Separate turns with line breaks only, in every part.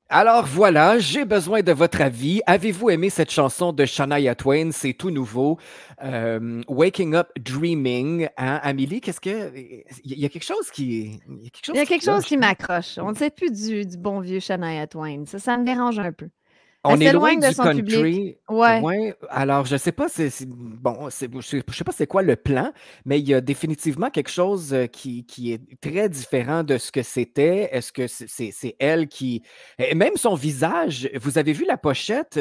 Alors voilà, j'ai besoin de votre avis. Avez-vous aimé cette chanson de Shania Twain? C'est tout nouveau. Waking Up Dreaming. Hein, Amélie, qu'est-ce que. Il y a quelque chose qui. Il y a quelque
Il y
chose
a
qui
quelque chose
cloche.
qui m'accroche. On ne sait plus du bon vieux Shania Twain. Ça me dérange un peu. Elle
On est loin
s'éloigne de
du
son public.
country.
Ouais.
Ouais, alors je sais pas, bon, je sais pas c'est quoi le plan, mais il y a définitivement quelque chose qui est très différent de ce que c'était. Est-ce que c'est elle qui. Et même son visage, vous avez vu la pochette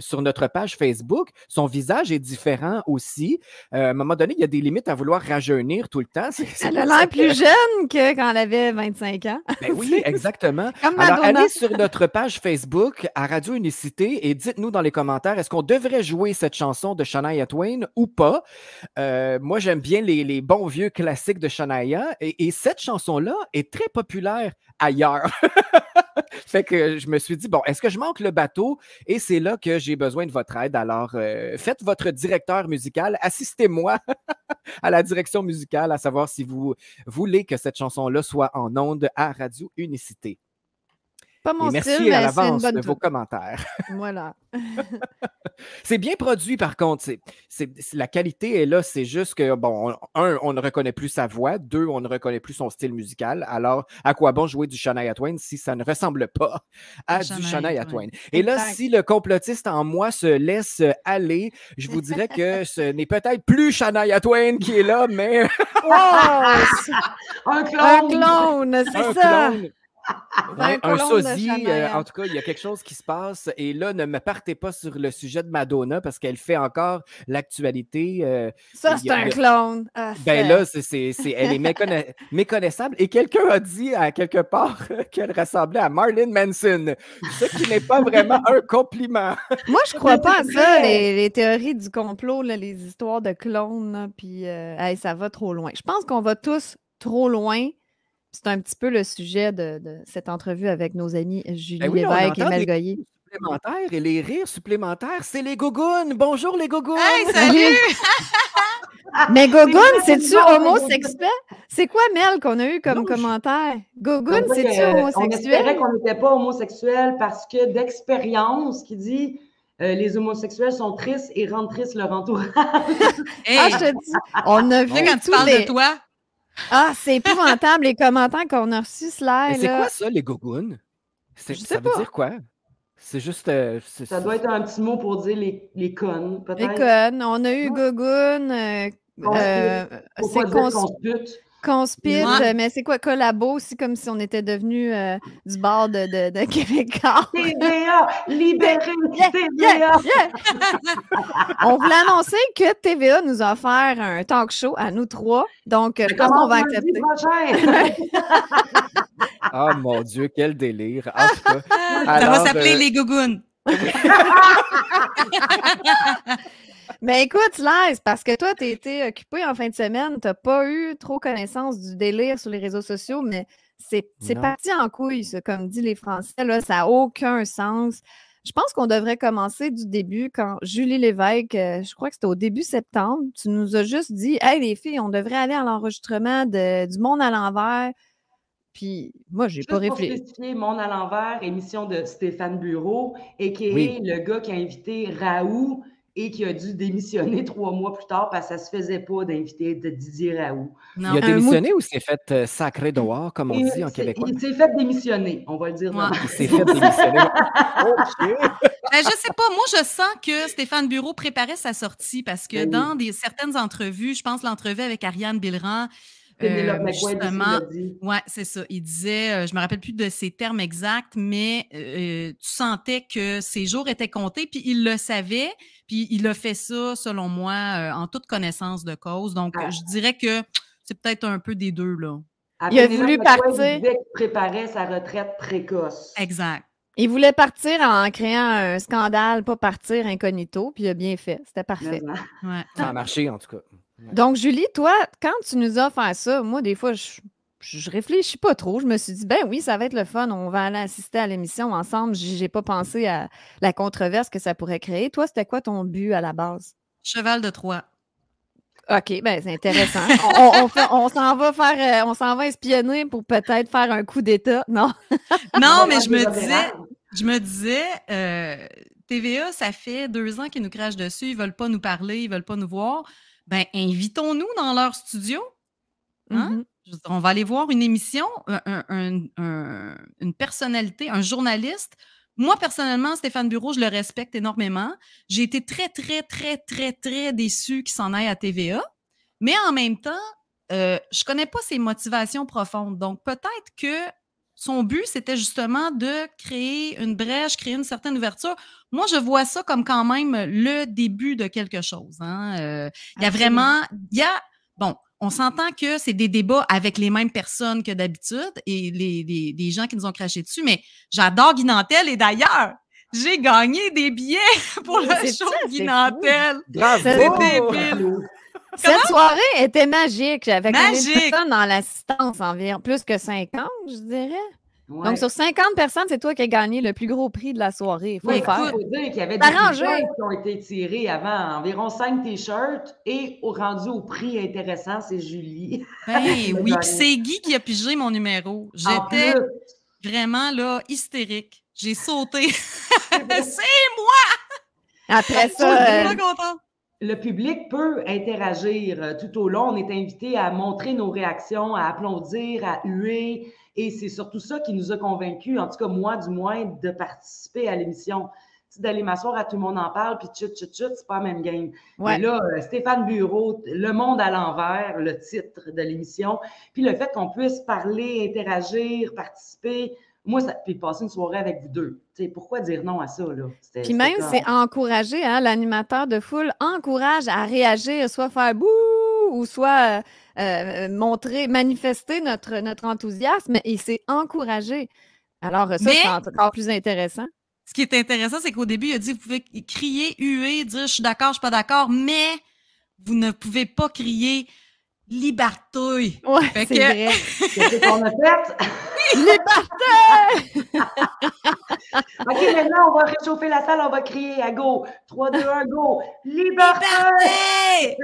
sur notre page Facebook, son visage est différent aussi. À un moment donné, il y a des limites à vouloir rajeunir tout le temps. C'est
Elle a
pour ça
l'air
que.
plus jeune que quand elle avait 25 ans.
Ben oui, exactement.
Comme
Alors,
Madonna.
allez sur notre page Facebook à Radio Unicité et dites-nous dans les commentaires, est-ce qu'on devrait jouer cette chanson de Shania Twain ou pas? Moi, j'aime bien les bons vieux classiques de Shania et cette chanson-là est très populaire ailleurs. Fait que je me suis dit, bon, est-ce que je manque le bateau? Et c'est là que j'ai besoin de votre aide. Alors, faites votre directeur musical, assistez-moi à la direction musicale, à savoir si vous voulez que cette chanson-là soit en ondes à Radio Unicité.
Pas
Et
mon style,
merci à
mais c'est une
l'avance
bonne
de vos
tune.
commentaires.
Voilà.
C'est bien produit, par contre. La qualité est là. C'est juste que, bon, on ne reconnaît plus sa voix. Deux, on ne reconnaît plus son style musical. Alors, à quoi bon jouer du Shania Twain si ça ne ressemble pas à du Shania Twain? Et là,
Exact.
si le complotiste en moi se laisse aller, je vous dirais que ce n'est peut-être plus Shania Twain qui est là, mais
Wow!
Un
Un
clone!
clone, c'est
un
ça!
clone.
Un
Ouais, un
clone de
sosie, en
Shania.
tout cas, il y a quelque chose qui se passe. Et là, ne me partez pas sur le sujet de Madonna parce qu'elle fait encore l'actualité.
Ça, c'est un clone. Ah,
Ben là, elle est méconnaissable. Et quelqu'un a dit à quelque part qu'elle ressemblait à Marilyn Manson, ce qui n'est pas vraiment un compliment.
Moi, je crois pas à ça, les théories du complot, là, les histoires de clones, là, puis hey, ça va trop loin. Je pense qu'on va tous trop loin. C'est un petit peu le sujet de cette entrevue avec nos amis
Ben
Julie
oui, là, on
Lévesque et
entend
Mel
des
Goyer.
rires supplémentaires et les rires supplémentaires, c'est les gougounes. Bonjour les gougounes.
Hey, salut!
Mais Gogoun, c'est-tu
bon,
homosexuel? C'est quoi, Mel, qu'on a eu comme commentaire? Gogoun,
Comme
c'est-tu
on
homosexuel?
espérait qu'on n'était pas homosexuel parce que d'expérience, qui dit les homosexuels sont tristes et rendent triste leur entourage.
Hey,
Ah, je te dis, on a
tu sais,
vu
quand tu
tous
parles
les...
de toi,
Ah, c'est épouvantable, les commentaires qu'on a reçus,
Mais
Slair,
c'est quoi
là.
ça, les gougounes?
Je sais
Ça veut
pas.
dire quoi? C'est juste.
Ça doit être un petit mot pour dire les connes,
Les
peut-être.
connes. On a eu
Ouais.
Gogoun.
Faut
C'est
pas dire qu'on se bute.
Conspite,
Ouais.
mais c'est quoi, collabo aussi, comme si on était devenu du bord de Québécois.
TVA, libéré,
Yeah,
TVA.
On voulait annoncer que TVA nous a offert un talk show à nous trois, donc je pense qu'on va accepter.
Ah mon Dieu, quel délire. En tout cas,
ça va
alors,
s'appeler les gougounes.
Mais écoute, Laise, parce que toi, tu été occupé en fin de semaine, tu n'as pas eu trop connaissance du délire sur les réseaux sociaux, mais c'est
Non.
parti en couille, ça, comme disent les Français, là, ça n'a aucun sens. Je pense qu'on devrait commencer du début quand Julie Lévesque, je crois que c'était au début septembre, tu nous as juste dit « Hey les filles, on devrait aller à l'enregistrement du Monde à l'envers. » Puis moi, j'ai pas
Juste pour
réfléchi.
spécifier, Monde à l'envers, émission de Stéphane Bureau, et qui est
Oui.
le gars qui a invité Raoult et qui a dû démissionner 3 mois plus tard parce que ça se faisait pas d'inviter de Didier Raoult.
Non.
Il a démissionné ou s'est fait sacré dehors, comme on dit en québécois?
Il s'est fait démissionner, on va le dire.
Ouais.
Il s'est fait démissionner. OK.
Ben, je sais pas, moi je sens que Stéphane Bureau préparait sa sortie parce que
Ben
dans certaines entrevues, je pense l'entrevue avec Ariane Bilran,
Pénélope McQuaid aussi
justement,
l'a dit.
ouais, c'est ça. Il disait, je me rappelle plus de ses termes exacts, mais tu sentais que ses jours étaient comptés, puis il le savait, puis il a fait ça, selon moi, en toute connaissance de cause. Donc, je dirais que c'est peut-être un peu des deux, là.
Il a
Pénélope
voulu
McQuaid
partir.
disait qu'il préparait sa retraite précoce.
Exact.
Il voulait partir en créant un scandale, pas partir incognito, puis il a bien fait. C'était parfait.
Ouais.
Ça a marché, en tout cas. Ouais.
Donc, Julie, toi, quand tu nous as offert ça, moi, des fois, je réfléchis pas trop. Je me suis dit, ben oui, ça va être le fun. On va aller assister à l'émission ensemble. J'ai pas pensé à la controverse que ça pourrait créer. Toi, c'était quoi ton but à la base?
Cheval de Troie.
OK, ben c'est intéressant. On s'en va faire, on s'en va espionner pour peut-être faire un coup d'État, non?
Non, mais je me disais, TVA, ça fait 2 ans qu'ils nous crachent dessus, ils veulent pas nous parler, ils veulent pas nous voir. Ben, invitons-nous dans leur studio. Hein? Je veux dire, on va aller voir une émission, une personnalité, un journaliste. Moi, personnellement, Stéphane Bureau, je le respecte énormément. J'ai été très, très, très, très, très déçue qu'il s'en aille à TVA. Mais en même temps, je connais pas ses motivations profondes. Donc, peut-être que son but, c'était justement de créer une brèche, créer une certaine ouverture. Moi, je vois ça comme quand même le début de quelque chose. Hein? Il y a vraiment... Bon, on s'entend que c'est des débats avec les mêmes personnes que d'habitude et les gens qui nous ont craché dessus, mais j'adore Guy Nantel et d'ailleurs, j'ai gagné des billets pour le show de Guy Nantel.
Bravo!
C'est débile.
Cette soirée était magique. J'avais combien de
Magique!
personnes dans l'assistance environ? Plus que 50, je dirais.
Ouais.
Donc, sur 50 personnes, c'est toi qui as gagné le plus gros prix de la soirée. Il faut
Oui,
le faire.
il faut dire qu'il y avait des
Arrangé.
t-shirts qui ont été tirés avant, environ 5 t-shirts, et rendu au prix intéressant, c'est Julie.
Ben oui, puis c'est Guy qui a pigé mon numéro.
En
J'étais
plus,
vraiment là hystérique. J'ai sauté. C'est moi!
Après
Je
ça,
suis pas contente.
le public peut interagir tout au long. On est invité à montrer nos réactions, à applaudir, à huer. Et c'est surtout ça qui nous a convaincus, en tout cas moi du moins, de participer à l'émission. D'aller m'asseoir à Tout le monde en parle, puis chut, c'est pas la même game.
Ouais.
Mais là, Stéphane Bureau, Le monde à l'envers, le titre de l'émission, puis le fait qu'on puisse parler, interagir, participer, moi, puis passer une soirée avec vous deux. T'sais, pourquoi dire non à ça, là?
Puis même, c'est encouragé, hein, l'animateur de foule encourage à réagir, soit faire bouh ou soit montrer, manifester notre enthousiasme, et c'est encouragé. Alors, ça, c'est encore plus intéressant.
Ce qui est intéressant, c'est qu'au début, il a dit, vous pouvez crier, huer, dire, je suis d'accord, je suis pas d'accord, mais vous ne pouvez pas crier liberté.
Ouais, c'est vrai.
C'est ce qu'on a fait.
Liberté!
OK, maintenant, on va réchauffer la salle, on va crier à go. 3, 2, 1, go. Liberté!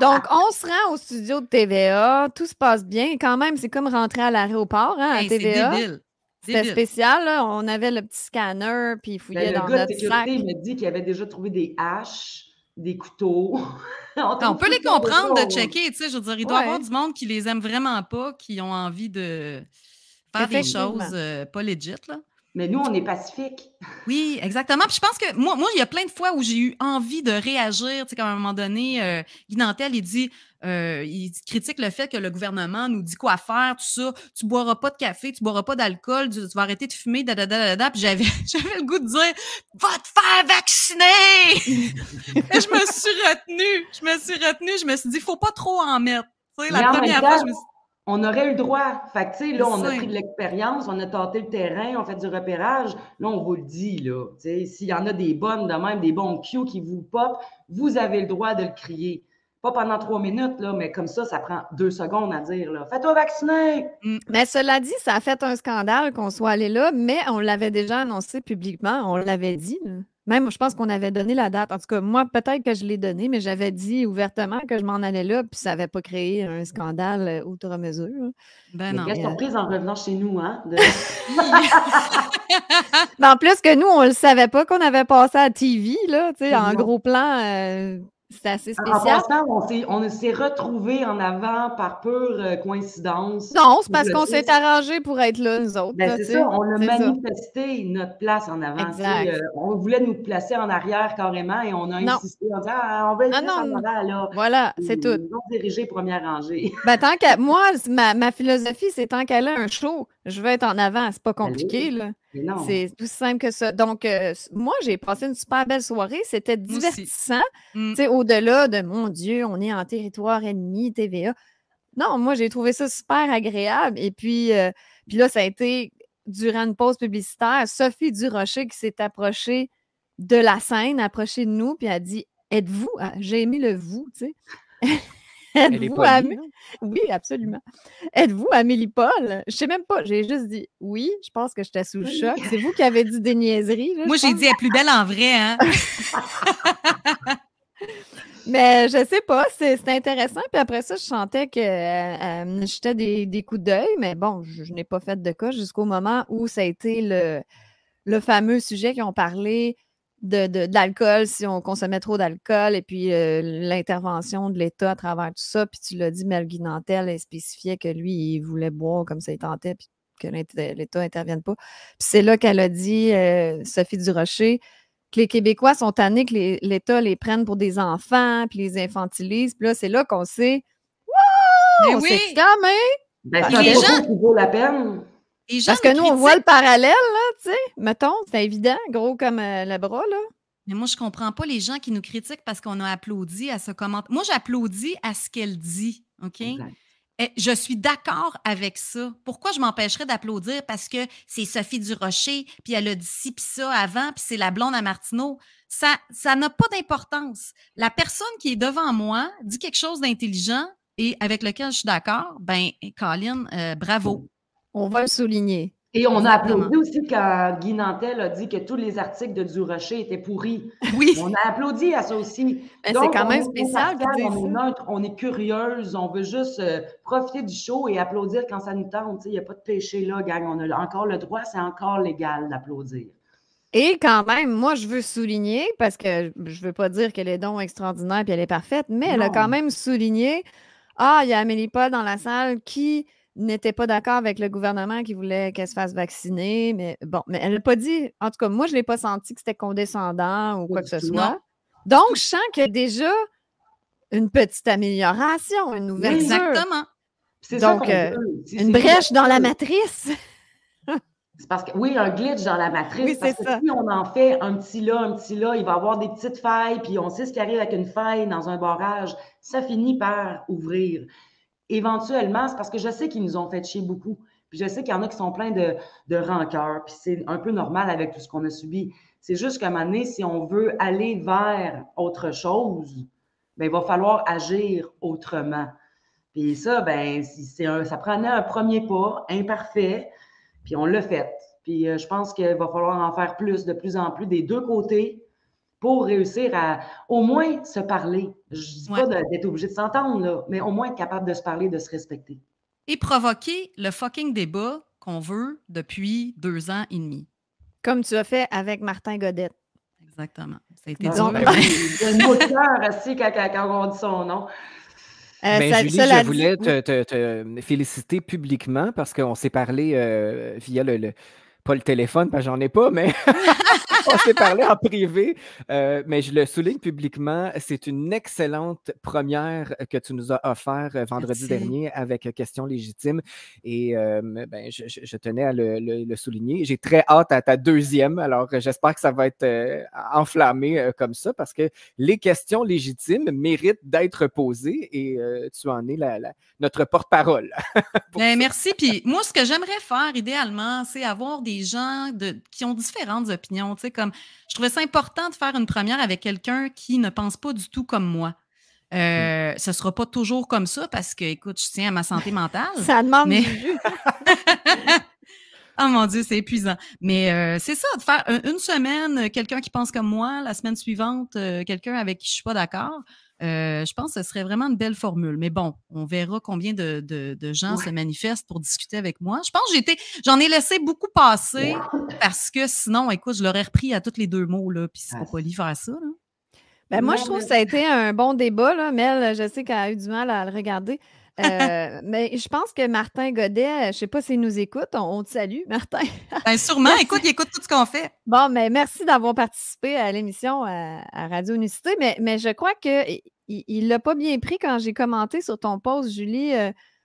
Donc, on se rend au studio de TVA. Tout se passe bien. Quand même, c'est comme rentrer à l'aéroport, hein, à TVA.
C'est débile.
C'était spécial, là. On avait le petit scanner, puis il fouillait dans notre sac.
Le gars de sécurité me dit qu'il avait déjà trouvé des haches, des couteaux.
On peut les comprendre de checker, tu sais, je veux dire, il doit y avoir du monde qui les aime vraiment pas, qui ont envie de faire des choses pas legit, là.
Mais nous, on est pacifiques.
Oui, exactement. Puis je pense que moi, il y a plein de fois où j'ai eu envie de réagir. Tu sais, comme à un moment donné, Guy Nantel, il critique le fait que le gouvernement nous dit quoi faire, tout ça. Tu boiras pas de café, tu boiras pas d'alcool, tu vas arrêter de fumer, Puis j'avais le goût de dire, va te faire vacciner! Et je me suis retenue. Je me suis dit, faut pas trop en mettre. Tu sais, la première fois, je me suis
on aurait eu le droit. Fait que, tu sais, là, on a pris de l'expérience, on a tâté le terrain, on fait du repérage. Là, on vous le dit, là. Tu sais, s'il y en a des bonnes de même, des bons cues qui vous pop, vous avez le droit de le crier. Pas pendant 3 minutes, là, mais comme ça prend 2 secondes à dire, là. Fais-toi vacciner!
Mais cela dit, ça a fait un scandale qu'on soit allé là, mais on l'avait déjà annoncé publiquement, on l'avait dit, là. Même, je pense qu'on avait donné la date. En tout cas, moi, peut-être que je l'ai donné, mais j'avais dit ouvertement que je m'en allais là, puis ça n'avait pas créé un scandale outre mesure.
Ben non.
Quelle surprise en revenant chez nous, hein?
Mais en plus que nous, on ne le savait pas qu'on avait passé à TV, là, tu sais, en gros plan. C'était assez spécial.
En passant, on s'est retrouvés en avant par pure coïncidence.
Non, c'est parce qu'on s'est arrangé pour être là, nous autres.
Ben, c'est ça, on a manifesté notre place en avant.
Exact.
On voulait nous placer en arrière carrément et on a insisté. On dit, on va être en avant, là.
Voilà, c'est tout.
Ils ont dirigé première rangée.
Ben, moi, ma philosophie, c'est tant qu'elle a un show, je veux être en avant. C'est pas compliqué, là. C'est tout simple que ça. Donc, moi, j'ai passé une super belle soirée. C'était divertissant. Tu sais, au-delà de, mon Dieu, on est en territoire ennemi, TVA. Non, moi, j'ai trouvé ça super agréable. Et puis là, ça a été, durant une pause publicitaire, Sophie Durocher qui s'est approchée de la scène, approchée de nous, puis a dit, êtes-vous, j'ai aimé le vous, tu sais. Oui, absolument. Êtes-vous Amélie Paul? Je sais même pas. J'ai juste dit oui. Je pense que j'étais sous le choc. C'est vous qui avez dit des niaiseries. Là,
moi, j'ai dit elle est plus belle en vrai, hein?
Mais je sais pas, c'est intéressant. Puis après ça, je sentais qu'elle me jetait des coups d'œil, mais bon, je n'ai pas fait de cas jusqu'au moment où ça a été le fameux sujet qui ont parlé de l'alcool, si on consommait trop d'alcool, et puis l'intervention de l'État à travers tout ça. Puis tu l'as dit, Mel Guinantel, elle spécifiait que lui, il voulait boire comme ça il tentait, puis que l'État n'intervienne pas. Puis c'est là qu'elle a dit, Sophie Durocher, que les Québécois sont tannés que l'État les prenne pour des enfants, puis les infantilise. Puis là, c'est là qu'on sait,
Mais
on
oui!
s'exclame, hein?
Ben,
Parce
c'est un
les
propos
gens-
qui vaut la peine.
Les gens
Parce que nous, on
critiquent.
voit le parallèle, là, tu sais. Mettons, c'est évident, gros comme le bras, là.
Mais moi, je comprends pas les gens qui nous critiquent parce qu'on a applaudi à ce commentaire. Moi, j'applaudis à ce qu'elle dit, OK?
Exact.
Je suis d'accord avec ça. Pourquoi je m'empêcherais d'applaudir? Parce que c'est Sophie Durocher, puis elle a dit ci, puis ça avant, puis c'est la blonde à Martineau. Ça n'a pas d'importance. La personne qui est devant moi dit quelque chose d'intelligent et avec lequel je suis d'accord, ben, Colin, bravo.
On va le souligner.
Et on a
Exactement.
applaudi aussi quand Guy Nantel a dit que tous les articles de Durocher étaient pourris.
Oui.
On a applaudi à ça aussi.
Ben, c'est
Donc,
quand
on
même
est
spécial qu'ils
impartial,
disent
on est
ça.
neutre, on est curieuse, on veut juste profiter du show et applaudir quand ça nous tente. Il n'y a pas de péché là, gang. On a encore le droit, c'est encore légal d'applaudir.
Et quand même, moi, je veux souligner, parce que je veux pas dire qu'elle est donc extraordinaire et elle est parfaite, mais elle a
Non.
quand même souligné, il y a Amélie Paul dans la salle qui n'était pas d'accord avec le gouvernement qui voulait qu'elle se fasse vacciner, mais bon, mais elle n'a pas dit, en tout cas, moi, je l'ai pas senti que c'était condescendant ou
Pas
quoi
du
que ce
tout.
soit.
Non.
Donc, je sens qu'il y a déjà une petite amélioration, une ouverture.
Exactement.
C'est ça
Donc,
qu'on veut. C'est
une brèche dans la matrice.
C'est parce que, oui, un glitch dans la matrice.
Oui,
parce
c'est
que
ça.
si on en fait un petit là, il va y avoir des petites failles, puis on sait ce qui arrive avec une faille dans un barrage. Ça finit par ouvrir. Éventuellement, c'est parce que je sais qu'ils nous ont fait chier beaucoup. Puis je sais qu'il y en a qui sont pleins de rancœur. Puis c'est un peu normal avec tout ce qu'on a subi. C'est juste qu'à un moment donné, si on veut aller vers autre chose, ben, il va falloir agir autrement. Puis ça, ben, ça prenait un premier pas, imparfait, puis on l'a fait. Puis je pense qu'il va falloir en faire plus, de plus en plus, des deux côtés, pour réussir à au moins se parler. Je ne dis pas d'être obligé de s'entendre, là, mais au moins être capable de se parler, de se respecter.
Et provoquer le fucking débat qu'on veut depuis 2 ans et demi.
Comme tu as fait avec Martin Godette.
Exactement. Ça a été
Donc,
dur.
Il y a une mot de cœur aussi quand on dit son nom.
Ben, Julie,
cela
je voulais
dit-
te féliciter publiquement parce qu'on s'est parlé via pas le téléphone, parce que j'en ai pas, mais on s'est parlé en privé. Mais je le souligne publiquement, c'est une excellente première que tu nous as offert vendredi
Merci.
dernier avec Questions légitimes. Et ben, je tenais à le souligner. J'ai très hâte à ta deuxième. Alors, j'espère que ça va être enflammé comme ça parce que les questions légitimes méritent d'être posées et tu en es notre porte-parole.
Ben, merci. Puis moi, ce que j'aimerais faire idéalement, c'est avoir des gens qui ont différentes opinions. Tu sais, comme je trouvais ça important de faire une première avec quelqu'un qui ne pense pas du tout comme moi. Ce ne sera pas toujours comme ça parce que, écoute, je tiens à ma santé mentale.
Ça demande
mais...
du jus.
Oh mon Dieu, c'est épuisant. Mais c'est ça, de faire une semaine, quelqu'un qui pense comme moi, la semaine suivante, quelqu'un avec qui je suis pas d'accord. Je pense que ce serait vraiment une belle formule. Mais bon, on verra combien de gens se manifestent pour discuter avec moi. Je pense que j'en ai laissé beaucoup passer parce que sinon, écoute, je l'aurais repris à tous les 2 mots, là, puis c'est pas poli faire ça, là.
Ben, moi, je trouve que ça a été un bon débat, là. Mel, je sais qu'elle a eu du mal à le regarder. Mais je pense que Martin Godet, je ne sais pas s'il nous écoute, on te salue, Martin.
Ben, sûrement, écoute, il écoute tout ce qu'on fait.
Bon, mais merci d'avoir participé à l'émission à Radio Unicité, mais je crois qu'il ne l'a pas bien pris quand j'ai commenté sur ton post, Julie.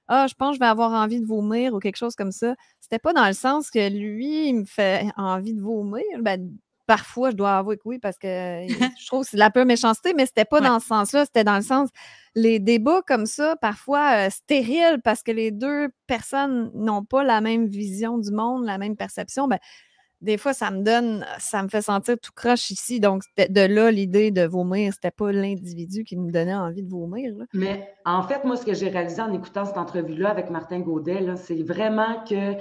Je pense que je vais avoir envie de vomir ou quelque chose comme ça. C'était pas dans le sens que lui, il me fait envie de vomir. Ben, parfois, je dois avouer que oui, parce que je trouve que c'est de la pure méchanceté, mais c'était pas dans ce sens-là, c'était dans le sens, les débats comme ça, parfois stériles, parce que les deux personnes n'ont pas la même vision du monde, la même perception, ben, des fois, ça me fait sentir tout croche ici. Donc, de là, l'idée de vomir, c'était pas l'individu qui me donnait envie de vomir, là.
Mais en fait, moi, ce que j'ai réalisé en écoutant cette entrevue-là avec Martin Godet, là, c'est vraiment que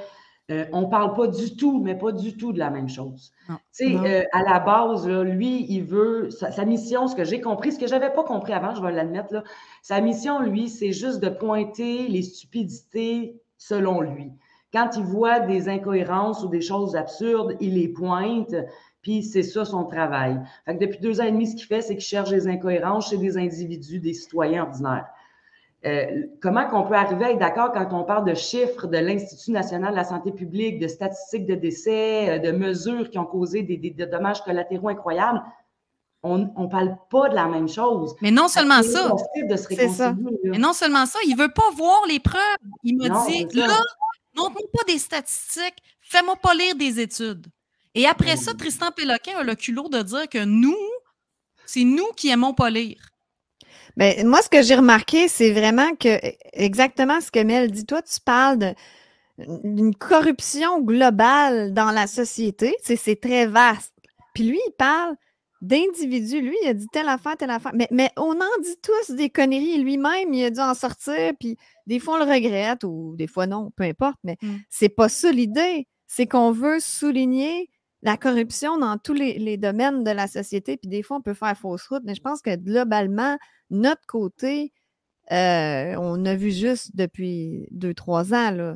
On ne parle pas du tout, mais pas du tout de la même chose.
Non.
Tu sais, à la base, là, lui, il veut, sa mission, ce que j'ai compris, ce que je n'avais pas compris avant, je vais l'admettre, là, sa mission, lui, c'est juste de pointer les stupidités selon lui. Quand il voit des incohérences ou des choses absurdes, il les pointe, puis c'est ça son travail. Fait que depuis 2 ans et demi, ce qu'il fait, c'est qu'il cherche des incohérences chez des individus, des citoyens ordinaires. Comment qu'on peut arriver à être d'accord quand on parle de chiffres de l'Institut national de la santé publique, de statistiques de décès, de mesures qui ont causé des dommages collatéraux incroyables? On ne parle pas de la même chose.
Mais non seulement ça.
C'est ça.
Mais non seulement ça, il ne veut pas voir les preuves. Il m'a dit, là, montre-moi pas des statistiques, fais-moi pas lire des études. Et après ça, Tristan Péloquin a le culot de dire que nous, c'est nous qui aimons pas lire.
Ben, moi, ce que j'ai remarqué, c'est vraiment que exactement ce que Mel dit. Toi, tu parles d'une corruption globale dans la société. C'est très vaste. Puis lui, il parle d'individus. Lui, il a dit telle affaire, telle affaire. Mais on en dit tous des conneries. Lui-même, il a dû en sortir. Puis des fois, on le regrette ou des fois, non, peu importe. Mais c'est pas ça l'idée. C'est qu'on veut souligner la corruption dans tous les domaines de la société. Puis des fois, on peut faire fausse route. Mais je pense que globalement, notre côté, on a vu juste depuis 2-3 ans. Là.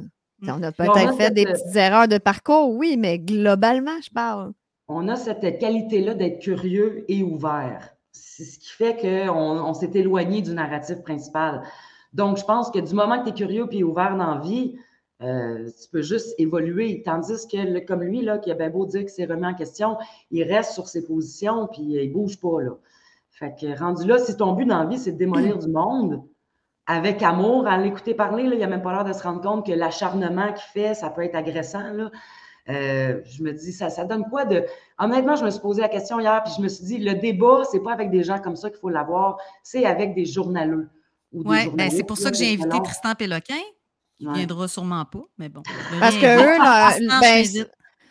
On a peut-être fait des petites erreurs de parcours, oui, mais globalement, je parle.
On a cette qualité-là d'être curieux et ouvert. C'est ce qui fait qu'on s'est éloigné du narratif principal. Donc, je pense que du moment que tu es curieux et ouvert dans la vie, tu peux juste évoluer. Tandis que, comme lui, là, qui a bien beau dire qu'il s'est remis en question, il reste sur ses positions puis il ne bouge pas, là. Fait que rendu là, si ton but dans la vie, c'est de démolir du monde, avec amour, à l'écouter parler, là, il n'a même pas l'air de se rendre compte que l'acharnement qu'il fait, ça peut être agressant, là. Je me dis, ça donne quoi de... Honnêtement, je me suis posé la question hier, puis je me suis dit, le débat, c'est pas avec des gens comme ça qu'il faut l'avoir, c'est avec des journaleux.
Oui, ben c'est pour ça que j'ai invité Tristan Péloquin. Il ne viendra sûrement pas, mais bon.
Parce que eux, là,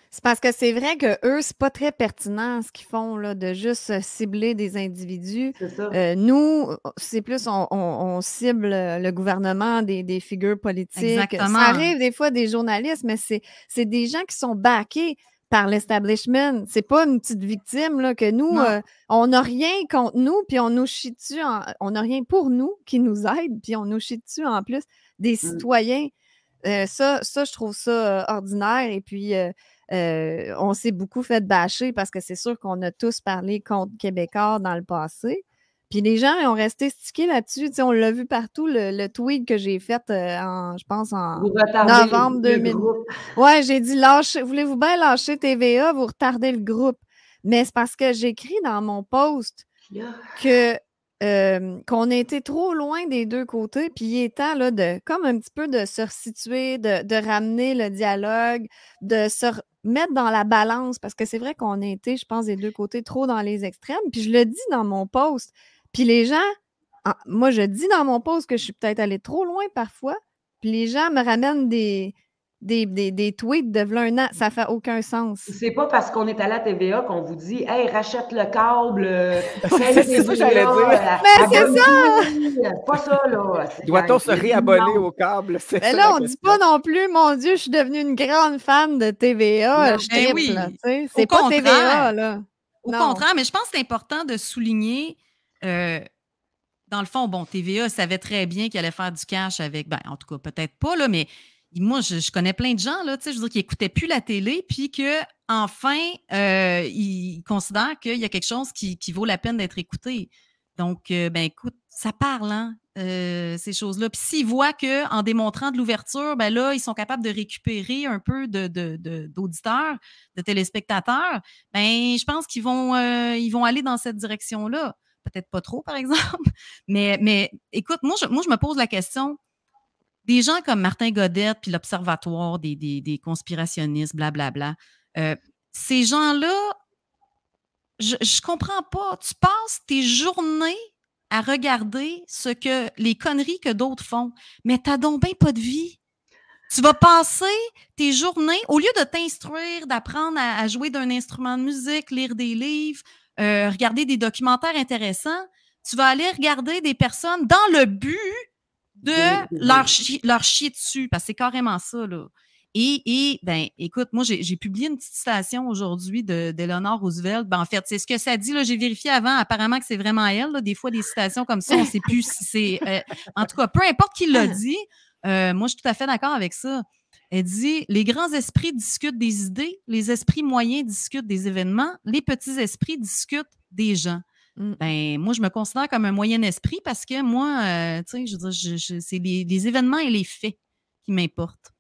c'est parce que c'est vrai que eux, c'est pas très pertinent ce qu'ils font là, de juste cibler des individus.
C'est ça.
Nous, c'est plus on cible le gouvernement, des figures politiques.
Exactement.
Ça arrive des fois des journalistes, mais c'est des gens qui sont backés par l'establishment. C'est pas une petite victime là, que nous, on n'a rien contre nous, puis on nous chie dessus. On n'a rien pour nous qui nous aide, puis on nous chie dessus en plus des citoyens. Ça, je trouve ça ordinaire. Et puis, on s'est beaucoup fait bâcher parce que c'est sûr qu'on a tous parlé contre Québécois dans le passé. Puis les gens ont resté stickés là-dessus. Tu sais, on l'a vu partout, le tweet que j'ai fait, je pense, en novembre 2000. Ouais, j'ai dit, voulez-vous bien lâcher TVA, vous retardez le groupe. Mais c'est parce que j'écris dans mon post qu'on a été trop loin des deux côtés, puis il est temps là, comme un petit peu de se resituer, de ramener le dialogue, de se mettre dans la balance, parce que c'est vrai qu'on a été, je pense, des deux côtés trop dans les extrêmes, puis je le dis dans mon post, puis les gens, moi je dis dans mon post que je suis peut-être allée trop loin parfois, puis les gens me ramènent des tweets de v'là un an, ça fait aucun sens.
C'est pas parce qu'on est allé à TVA qu'on vous dit « Hey, rachète le câble! »
C'est ça que j'allais dire.
Mais c'est ça!
C'est pas ça, là.
Doit-on se réabonner au câble?
Mais là, on ne dit pas non plus, mon Dieu, je suis devenue une grande fan de TVA.
Non,
je triple,
oui.
là, c'est pas TVA, là.
Au contraire, mais je pense que c'est important de souligner... dans le fond, bon, TVA savait très bien qu'il allait faire du cash avec... Ben, en tout cas, peut-être pas, là, mais... Moi, je connais plein de gens, là, tu sais, je veux dire, qui n'écoutaient plus la télé, puis qu'enfin, ils considèrent qu'il y a quelque chose qui vaut la peine d'être écouté. Donc, ben écoute, ça parle, hein, ces choses-là. Puis s'ils voient qu'en démontrant de l'ouverture, ben là, ils sont capables de récupérer un peu d'auditeurs, de téléspectateurs, ben je pense qu'ils vont aller dans cette direction-là. Peut-être pas trop, par exemple. Mais écoute, moi, je me pose la question. Des gens comme Martin Godette puis l'Observatoire des conspirationnistes, blablabla, ces gens-là, je comprends pas. Tu passes tes journées à regarder les conneries que d'autres font, mais t'as donc bien pas de vie. Tu vas passer tes journées, au lieu de t'instruire, d'apprendre à jouer d'un instrument de musique, lire des livres, regarder des documentaires intéressants, tu vas aller regarder des personnes dans le but de leur chier dessus, parce que c'est carrément ça, là. Et ben, écoute, moi, j'ai publié une petite citation aujourd'hui d'Eleanor Roosevelt. Ben, en fait, c'est ce que ça dit, là, j'ai vérifié avant, apparemment que c'est vraiment elle. Là. Des fois, des citations comme ça, on ne sait plus si c'est... en tout cas, peu importe qui l'a dit, moi, je suis tout à fait d'accord avec ça. Elle dit « Les grands esprits discutent des idées, les esprits moyens discutent des événements, les petits esprits discutent des gens. » Ben, moi, je me considère comme un moyen esprit parce que moi, tu sais, je veux dire, c'est les événements et les faits qui m'importent.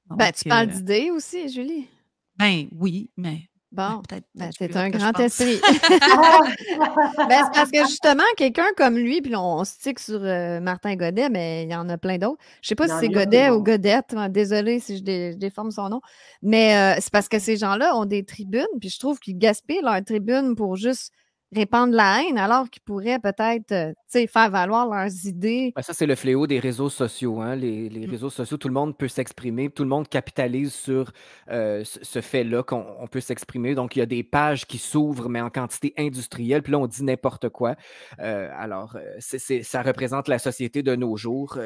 Donc,
ben, tu parles d'idées aussi, Julie.
Ben oui, mais
bon,
peut-être
c'est un grand esprit. Ben, c'est parce que justement, quelqu'un comme lui, puis on stick sur Martin Godet, mais il y en a plein d'autres. Je ne sais pas si c'est Godet ou Godette. Désolée si je déforme son nom. Mais c'est parce que ces gens-là ont des tribunes, puis je trouve qu'ils gaspillent leurs tribunes pour juste répandre la haine, alors qu'ils pourraient peut-être faire valoir leurs idées.
Ben ça, c'est le fléau des réseaux sociaux. Hein? Les réseaux sociaux, tout le monde peut s'exprimer, tout le monde capitalise sur ce fait-là qu'on peut s'exprimer. Donc, il y a des pages qui s'ouvrent, mais en quantité industrielle, puis là, on dit n'importe quoi. Alors, ça représente la société de nos jours.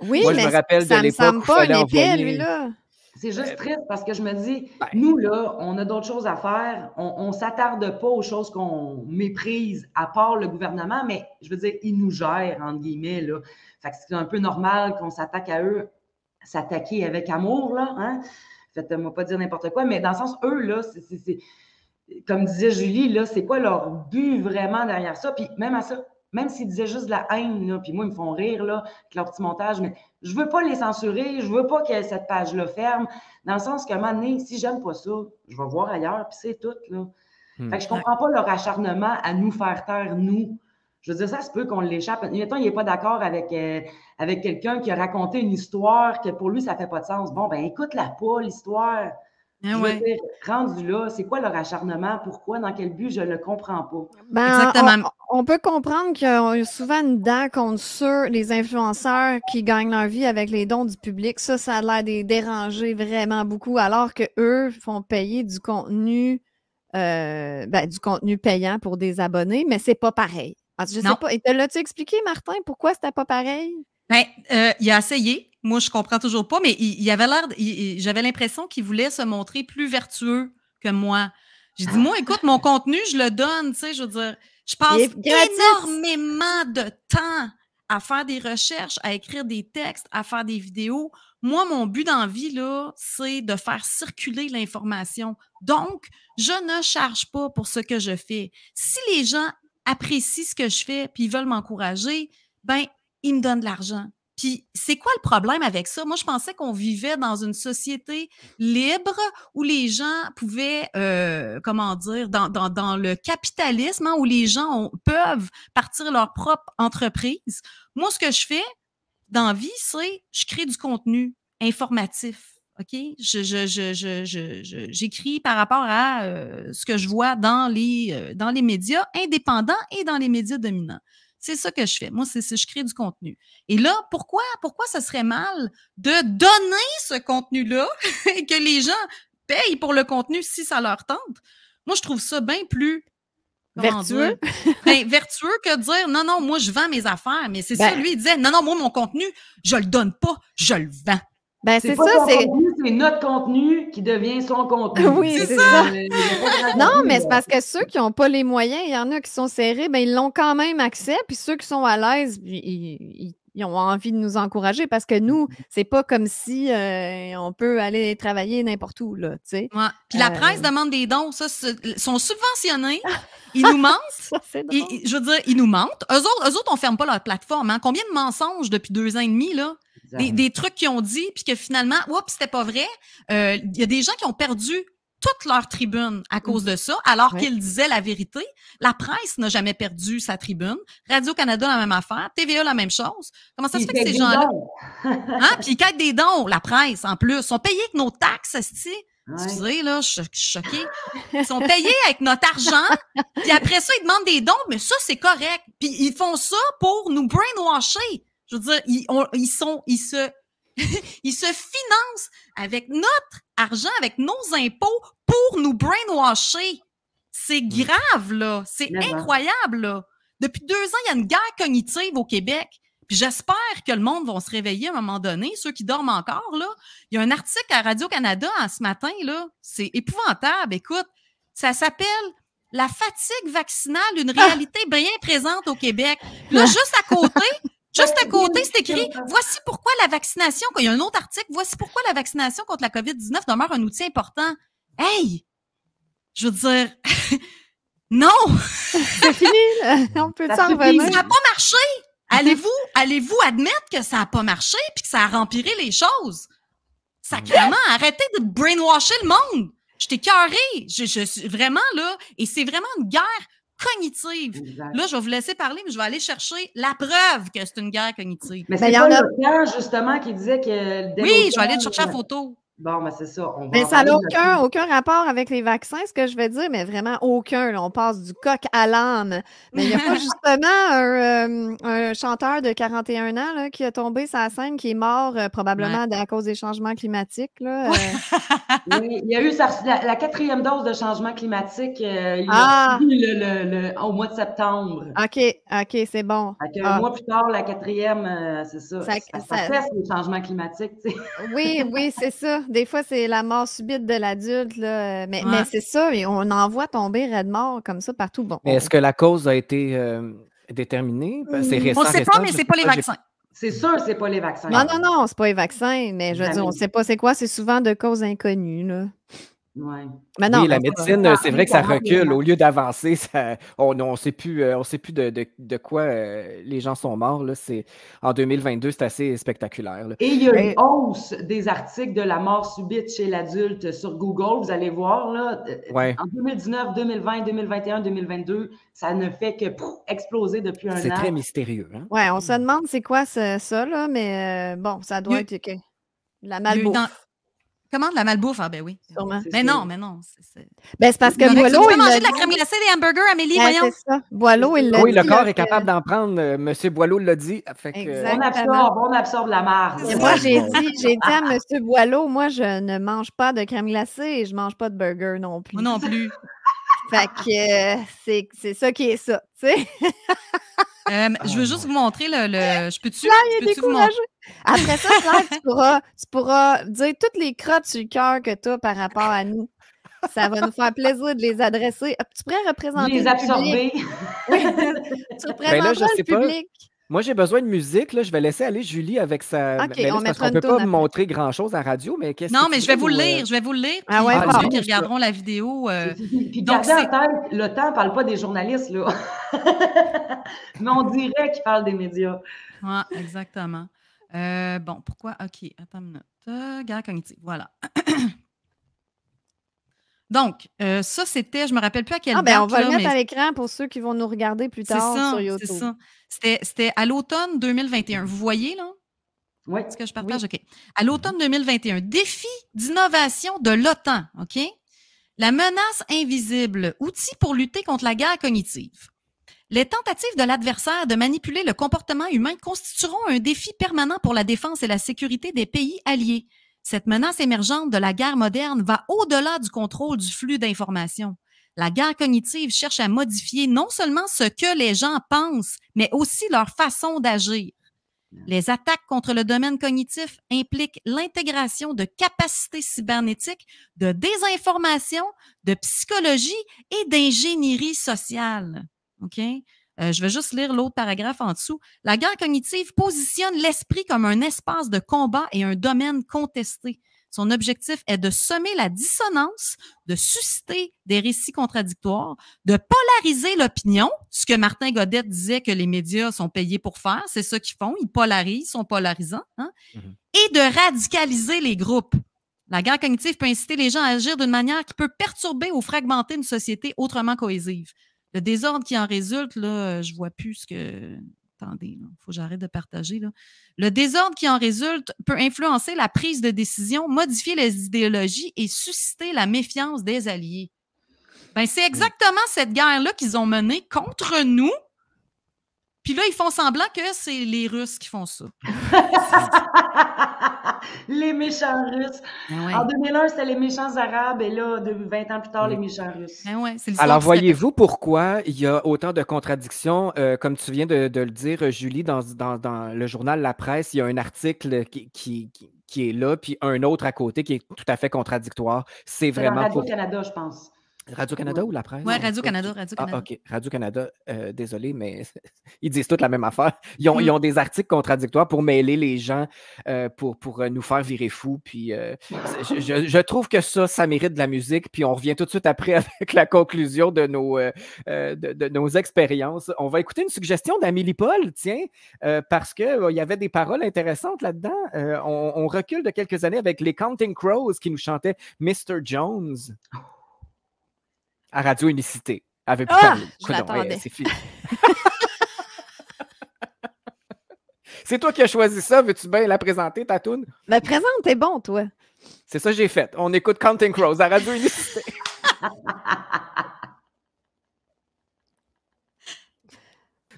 Oui,
moi,
mais
je me rappelle
ça
de
me
l'époque
semble
où il
pas
fallait
un épais,
envoyer...
lui-là.
C'est juste triste parce que je me dis, nous, là, on a d'autres choses à faire. On ne s'attarde pas aux choses qu'on méprise, à part le gouvernement, mais je veux dire, ils nous gèrent, entre guillemets, là. Fait que c'est un peu normal qu'on s'attaque à eux, s'attaquer avec amour, là, hein. Faites-moi pas dire n'importe quoi, mais dans le sens, eux, là, c'est comme disait Julie, là, c'est quoi leur but vraiment derrière ça? Puis même à ça, même s'ils disaient juste de la haine, là, puis moi, ils me font rire, là, avec leur petit montage, mais je veux pas les censurer, je veux pas que cette page-là ferme, dans le sens qu'à un moment donné, si j'aime pas ça, je vais voir ailleurs, puis c'est tout, là. Fait que je comprends pas leur acharnement à nous faire taire, nous. Je veux dire, ça se peut qu'on l'échappe. Mettons, il n'est pas d'accord avec quelqu'un qui a raconté une histoire que pour lui, ça fait pas de sens. Bon, ben écoute-la pas, l'histoire. Je veux dire, rendu là, c'est quoi leur acharnement? Pourquoi? Dans quel but? Je ne le comprends pas.
Ben, exactement. On peut comprendre qu'il y a souvent une dent contre sur les influenceurs qui gagnent leur vie avec les dons du public. Ça a l'air de les déranger vraiment beaucoup, alors qu'eux font payer du contenu payant pour des abonnés, mais c'est pas pareil. Je sais pas. Et te l'as-tu expliqué, Martin, pourquoi c'était pas pareil?
Ben, il a essayé. Moi, je comprends toujours pas, mais il avait l'air. J'avais l'impression qu'il voulait se montrer plus vertueux que moi. J'ai dit, moi, écoute, mon contenu, je le donne, tu sais, je veux dire, je passe énormément de temps à faire des recherches, à écrire des textes, à faire des vidéos. Moi, mon but dans la vie, là, c'est de faire circuler l'information. Donc, je ne charge pas pour ce que je fais. Si les gens apprécient ce que je fais puis ils veulent m'encourager, ben, ils me donnent de l'argent. Puis, c'est quoi le problème avec ça? Moi, je pensais qu'on vivait dans une société libre où les gens pouvaient, comment dire, dans le capitalisme, hein, où les gens peuvent partir leur propre entreprise. Moi, ce que je fais dans la vie, c'est je crée du contenu informatif. OK? J'écris par rapport à ce que je vois dans les médias indépendants et dans les médias dominants. C'est ça que je fais. Moi, je crée du contenu. Et là, pourquoi ça serait mal de donner ce contenu-là et que les gens payent pour le contenu si ça leur tente? Moi, je trouve ça bien plus
vertueux.
Vertueux que de dire non, moi, je vends mes affaires. Mais c'est ça, lui, il disait non, moi, mon contenu, je le donne pas, je le vends.
Ben, c'est ça,
c'est notre contenu qui devient son contenu.
Oui, c'est ça. Non, mais c'est parce que ceux qui n'ont pas les moyens, il y en a qui sont serrés, ben ils l'ont quand même accès, puis ceux qui sont à l'aise, ils ont envie de nous encourager parce que nous, c'est pas comme si on peut aller travailler n'importe où, là, tu sais.
Ouais. Puis la presse demande des dons, ça, sont subventionnés, ils nous mentent.
Ça,
je veux dire, ils nous mentent. Eux autres, on ferme pas leur plateforme. Hein. Combien de mensonges depuis 2 ans et demi, là? Des trucs qu'ils ont dit, puis que finalement, c'était pas vrai. Il y a des gens qui ont perdu toute leur tribune à cause de ça, alors qu'ils disaient la vérité. La presse n'a jamais perdu sa tribune. Radio-Canada, la même affaire. TVA, la même chose. Comment ça se fait que ces gens-là... Hein? Puis ils quittent des dons, la presse, en plus. Ils sont payés avec nos taxes, esti. Excusez, là, je suis choquée. Ils sont payés avec notre argent, puis après ça, ils demandent des dons, mais ça, c'est correct. Puis ils font ça pour nous brainwasher. Je veux dire, ils se financent avec notre argent, avec nos impôts pour nous brainwasher. C'est grave, là. C'est incroyable, là. Depuis 2 ans, il y a une guerre cognitive au Québec. Puis j'espère que le monde va se réveiller à un moment donné, ceux qui dorment encore, là. Il y a un article à Radio-Canada ce matin, là. C'est épouvantable. Écoute, ça s'appelle « La fatigue vaccinale, une réalité bien présente au Québec ». Là, juste à côté, c'est écrit « Voici pourquoi la vaccination », il y a un autre article « Voici pourquoi la vaccination contre la COVID-19 demeure un outil important ». Hey! Je veux dire, non!
C'est fini, là. On peut s'en revenir.
Ça n'a pas marché! Allez-vous admettre que ça n'a pas marché puis que ça a empiré les choses? Sacrément, arrêtez de brainwasher le monde! Je t'ai écœurée. Je suis vraiment là, et c'est vraiment une guerre cognitive.
Exact.
Là, je vais vous laisser parler, mais je vais aller chercher la preuve que c'est une guerre cognitive.
Mais c'est pas l'auteur, justement, qui disait que...
Oui, je vais aller te chercher la photo.
Bon, ben c'est ça.
Mais ça n'a aucun rapport avec les vaccins, ce que je vais dire, mais vraiment aucun. Là, on passe du coq à l'âne. Mais il n'y a pas justement un chanteur de 41 ans là, qui a tombé sur la scène, qui est mort probablement à cause des changements climatiques. Là,
Oui, il y a eu la 4e dose de changement climatique au mois de septembre.
OK, c'est bon.
Un mois plus tard, la 4e, c'est ça. Ça cesse les changements climatiques. Tu sais.
Oui, c'est ça. Des fois, c'est la mort subite de l'adulte, là. Mais c'est ça, et on en voit tomber raide mort comme ça partout. Bon.
Mais est-ce que la cause a été déterminée? C'est récent.
On ne sait pas, mais c'est pas les vaccins.
C'est sûr, c'est pas les vaccins.
Non, c'est pas les vaccins, mais je veux dire, on ne sait pas c'est quoi, c'est souvent de causes inconnues, là.
Ouais.
Mais non,
oui, la médecine, c'est vrai que ça recule. Au lieu d'avancer, on ne sait plus de quoi les gens sont morts. Là. En 2022, c'est assez spectaculaire. Là.
Et il y a une hausse des articles de la mort subite chez l'adulte sur Google. Vous allez voir, là, en 2019, 2020, 2021, 2022, ça ne fait que exploser depuis un an.
C'est très mystérieux. Hein?
Oui, on se demande c'est quoi ça, là, mais bon, ça doit être la malbouffe.
Comment? De la malbouffe? Ah ben oui.
Sûrement.
Mais non.
C'est parce que Boileau...
Tu peux manger de la crème glacée, des hamburgers, Amélie, voyons.
C'est ça. Boileau, il l'a dit.
Oui, le corps est capable d'en prendre. Monsieur Boileau l'a dit. Fait que,
on absorbe la marde.
Moi, j'ai dit à Monsieur Boileau, moi, je ne mange pas de crème glacée et je ne mange pas de burger non plus.
Moi non plus.
Fait que c'est ça qui est ça, tu sais.
Je veux juste vous montrer je peux-tu vous montrer?
Après ça, Claire, tu pourras dire toutes les crottes sur le cœur que tu as par rapport à nous. Ça va nous faire plaisir de les adresser. Tu pourrais représenter
les absorber.
Oui. Tu représenteras le public.
Moi, j'ai besoin de musique. Là. Je vais laisser aller Julie avec sa...
OK,
on ne peut pas montrer grand-chose à radio, mais qu'est-ce que
non, mais je vais vous le lire. Je vais vous le lire.
Ah ouais,
ceux qui regarderont la vidéo...
Puis gardez en tête, le temps ne parle pas des journalistes, là. Mais on dirait qu'il parle des médias.
Oui, exactement. Bon, pourquoi? OK, attends une minute. Guerre cognitive, voilà. Donc, ça, c'était, je ne me rappelle plus à quelle date.
On va le mettre à l'écran pour ceux qui vont nous regarder plus tard sur YouTube.
C'est ça. C'était à l'automne 2021. Vous voyez, là?
Oui.
Est-ce que je partage? OK. À l'automne 2021, défi d'innovation de l'OTAN, OK? La menace invisible, outil pour lutter contre la guerre cognitive. Les tentatives de l'adversaire de manipuler le comportement humain constitueront un défi permanent pour la défense et la sécurité des pays alliés. Cette menace émergente de la guerre moderne va au-delà du contrôle du flux d'informations. La guerre cognitive cherche à modifier non seulement ce que les gens pensent, mais aussi leur façon d'agir. Les attaques contre le domaine cognitif impliquent l'intégration de capacités cybernétiques, de désinformation, de psychologie et d'ingénierie sociale. OK? Je vais juste lire l'autre paragraphe en dessous. La guerre cognitive positionne l'esprit comme un espace de combat et un domaine contesté. Son objectif est de semer la dissonance, de susciter des récits contradictoires, de polariser l'opinion, ce que Martin Godette disait que les médias sont payés pour faire, c'est ça qu'ils font, ils polarisent, sont polarisants, hein? Et de radicaliser les groupes. La guerre cognitive peut inciter les gens à agir d'une manière qui peut perturber ou fragmenter une société autrement cohésive. Le désordre qui en résulte, là, je ne vois plus ce que... Attendez, il faut que j'arrête de partager. Là. Le désordre qui en résulte peut influencer la prise de décision, modifier les idéologies et susciter la méfiance des alliés. Ben, c'est exactement cette guerre-là qu'ils ont menée contre nous. Puis là, ils font semblant que c'est les Russes qui font ça.
Les méchants Russes.
Ben ouais.
En 2001, c'était les méchants Arabes, et là, 20 ans plus tard, les méchants Russes.
Ben ouais, c'est l'histoire
Alors,
qui se répète.
voyez-vous pourquoi il y a autant de contradictions? Comme tu viens de le dire, Julie, dans le journal La Presse, il y a un article qui est là, puis un autre à côté qui est tout à fait contradictoire. C'est
C'est dans
vraiment pour
Radio-Canada, je pense.
Radio-Canada
Ouais.
ou La Presse?
Ouais,
En tout cas,
Radio-Canada, Radio-Canada.
Ah, OK. Radio-Canada, désolé, mais ils disent toutes la même affaire. Ils ont des articles contradictoires pour mêler les gens, pour nous faire virer fous. Puis je trouve que ça mérite de la musique. Puis on revient tout de suite après avec la conclusion de nos expériences. On va écouter une suggestion d'Amélie Paul, tiens, parce qu'il y avait des paroles intéressantes là-dedans. On recule de quelques années avec les Counting Crows qui nous chantaient Mr. Jones. À Radio Unicité. Elle veut plus parler.
Je l'attendais.
C'est fini. C'est toi qui as choisi ça. Veux-tu bien la présenter, ta toune?
Ben, présente, t'es bon, toi.
C'est ça que j'ai fait. On écoute Counting Crows à Radio Unicité.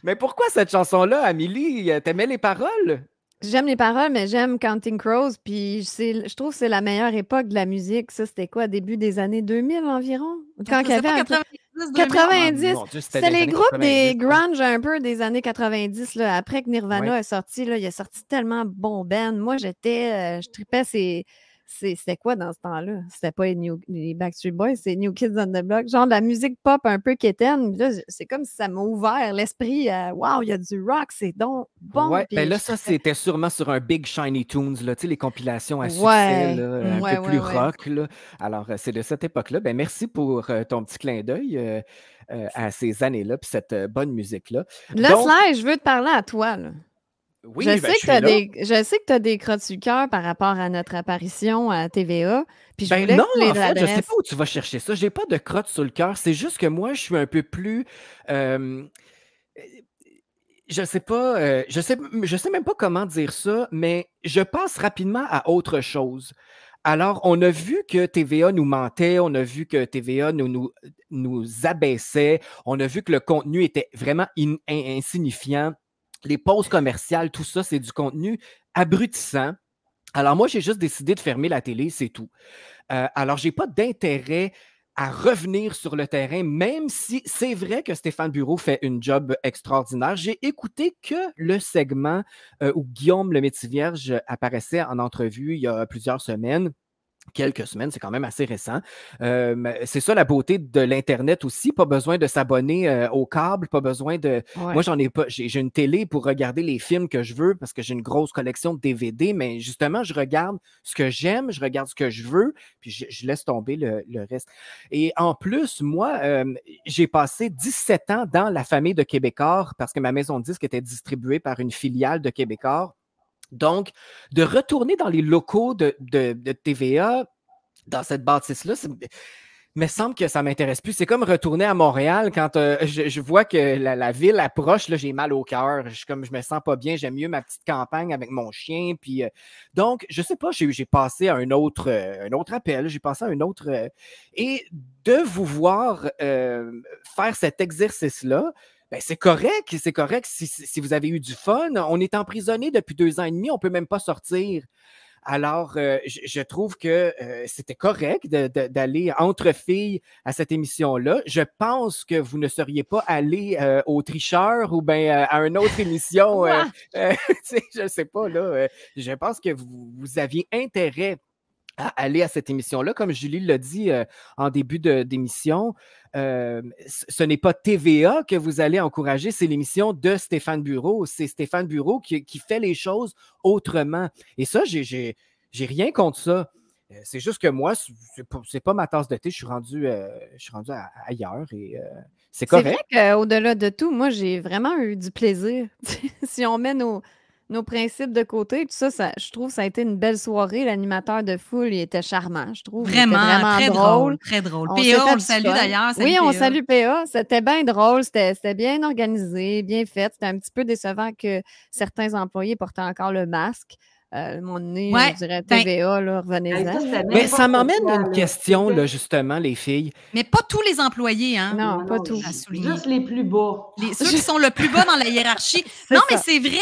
Mais pourquoi cette chanson-là, Amélie? T'aimais les paroles?
J'aime les paroles, mais j'aime Counting Crows. Puis je trouve que c'est la meilleure époque de la musique. Ça, c'était quoi, début des années 2000 environ? Quand il y avait un peu- 90.
Mon Dieu,
C'était
des
les
années
groupes des
90.
grunge un peu des années 90. Là. Après que Nirvana
Ouais.
est sorti, là, il a sorti tellement de bons bands. Moi, je tripais c'était quoi dans ce temps-là? C'était pas les Backstreet Boys, c'est New Kids on the Block. Genre de la musique pop un peu quétaine. Puis là, c'est comme si ça m'a ouvert l'esprit. Wow, il y a du rock, c'est donc bon.
Ouais,
Puis
ben là,
je
ça,
tripais.
c'était sûrement sur un Big Shiny Tunes, là, tu sais, les compilations à succès,
Ouais,
là, un
ouais,
peu
ouais,
plus
ouais.
rock. Là. Alors, c'est de cette époque-là. Ben, merci pour ton petit clin d'œil à ces années-là, puis cette bonne musique-là.
Là,
Donc,
Sly, je veux te parler à toi. Là.
oui,
je,
ben,
sais
je
que
suis là.
je sais que tu as des crottes sur le cœur par rapport à notre apparition à TVA. Puis je
Ben
voulais
non,
que tu les
en fait, je sais
adresses.
pas où tu vas chercher ça. J'ai pas de crotte sur le cœur. C'est juste que moi, je suis un peu plus. Je sais pas, je sais même pas comment dire ça, mais je passe rapidement à autre chose. Alors, on a vu que TVA nous mentait, on a vu que TVA nous abaissait, on a vu que le contenu était vraiment insignifiant. Les pauses commerciales, tout ça, c'est du contenu abrutissant. Alors, moi, j'ai juste décidé de fermer la télé, c'est tout. Alors, je n'ai pas d'intérêt à revenir sur le terrain, même si c'est vrai que Stéphane Bureau fait une job extraordinaire. J'ai écouté que le segment où Guillaume le Métis-Vierge apparaissait en entrevue il y a plusieurs semaines. Quelques semaines, c'est quand même assez récent. C'est ça la beauté de l'Internet aussi. Pas besoin de s'abonner au câble, pas besoin de.
Ouais.
Moi, j'en ai pas. J'ai une télé pour regarder les films que je veux parce que j'ai une grosse collection de DVD, mais justement, je regarde ce que j'aime, je regarde ce que je veux, puis je laisse tomber le reste. Et en plus, moi, j'ai passé 17 ans dans la famille de Québécois parce que ma maison de disques était distribuée par une filiale de Québécois. Donc, de retourner dans les locaux de TVA, dans cette bâtisse-là, me semble que ça ne m'intéresse plus. C'est comme retourner à Montréal quand je vois que la ville approche, là, j'ai mal au cœur. Je me sens pas bien. J'aime mieux ma petite campagne avec mon chien. Puis, donc, je sais pas, j'ai passé à un autre appel. J'ai passé à un autre... et de vous voir faire cet exercice-là, ben, c'est correct si vous avez eu du fun. On est emprisonné depuis 2 ans et demi, on ne peut même pas sortir. Alors, je trouve que c'était correct d'aller entre filles à cette émission-là. Je pense que vous ne seriez pas allé au Tricheur ou bien à une autre émission. Je ne sais pas, là. Je pense que vous aviez intérêt à aller à cette émission-là. Comme Julie l'a dit en début d'émission, ce n'est pas TVA que vous allez encourager, c'est l'émission de Stéphane Bureau. C'est Stéphane Bureau qui fait les choses autrement. Et ça, j'ai rien contre ça. C'est juste que moi, c'est pas ma tasse de thé. Je suis rendu ailleurs et c'est correct.
C'est vrai qu'au-delà de tout, moi, j'ai vraiment eu du plaisir. Si on met nos principes de côté, tout ça, je trouve que ça a été une belle soirée. L'animateur de foule, il était charmant, je trouve.
Vraiment,
il était vraiment
très drôle. Très drôle. PA, on le salue d'ailleurs.
Oui, on salue PA. C'était bien drôle. C'était bien organisé, bien fait. C'était un petit peu décevant que certains employés portaient encore le masque. À un moment donné, je dirais TVA, là, revenez-en.
Mais ça m'emmène une question, là, justement, les filles.
Mais pas tous les employés, hein?
Non, pas tous.
Juste les plus bas.
Ceux qui sont le plus bas dans la hiérarchie. Non, mais c'est vrai.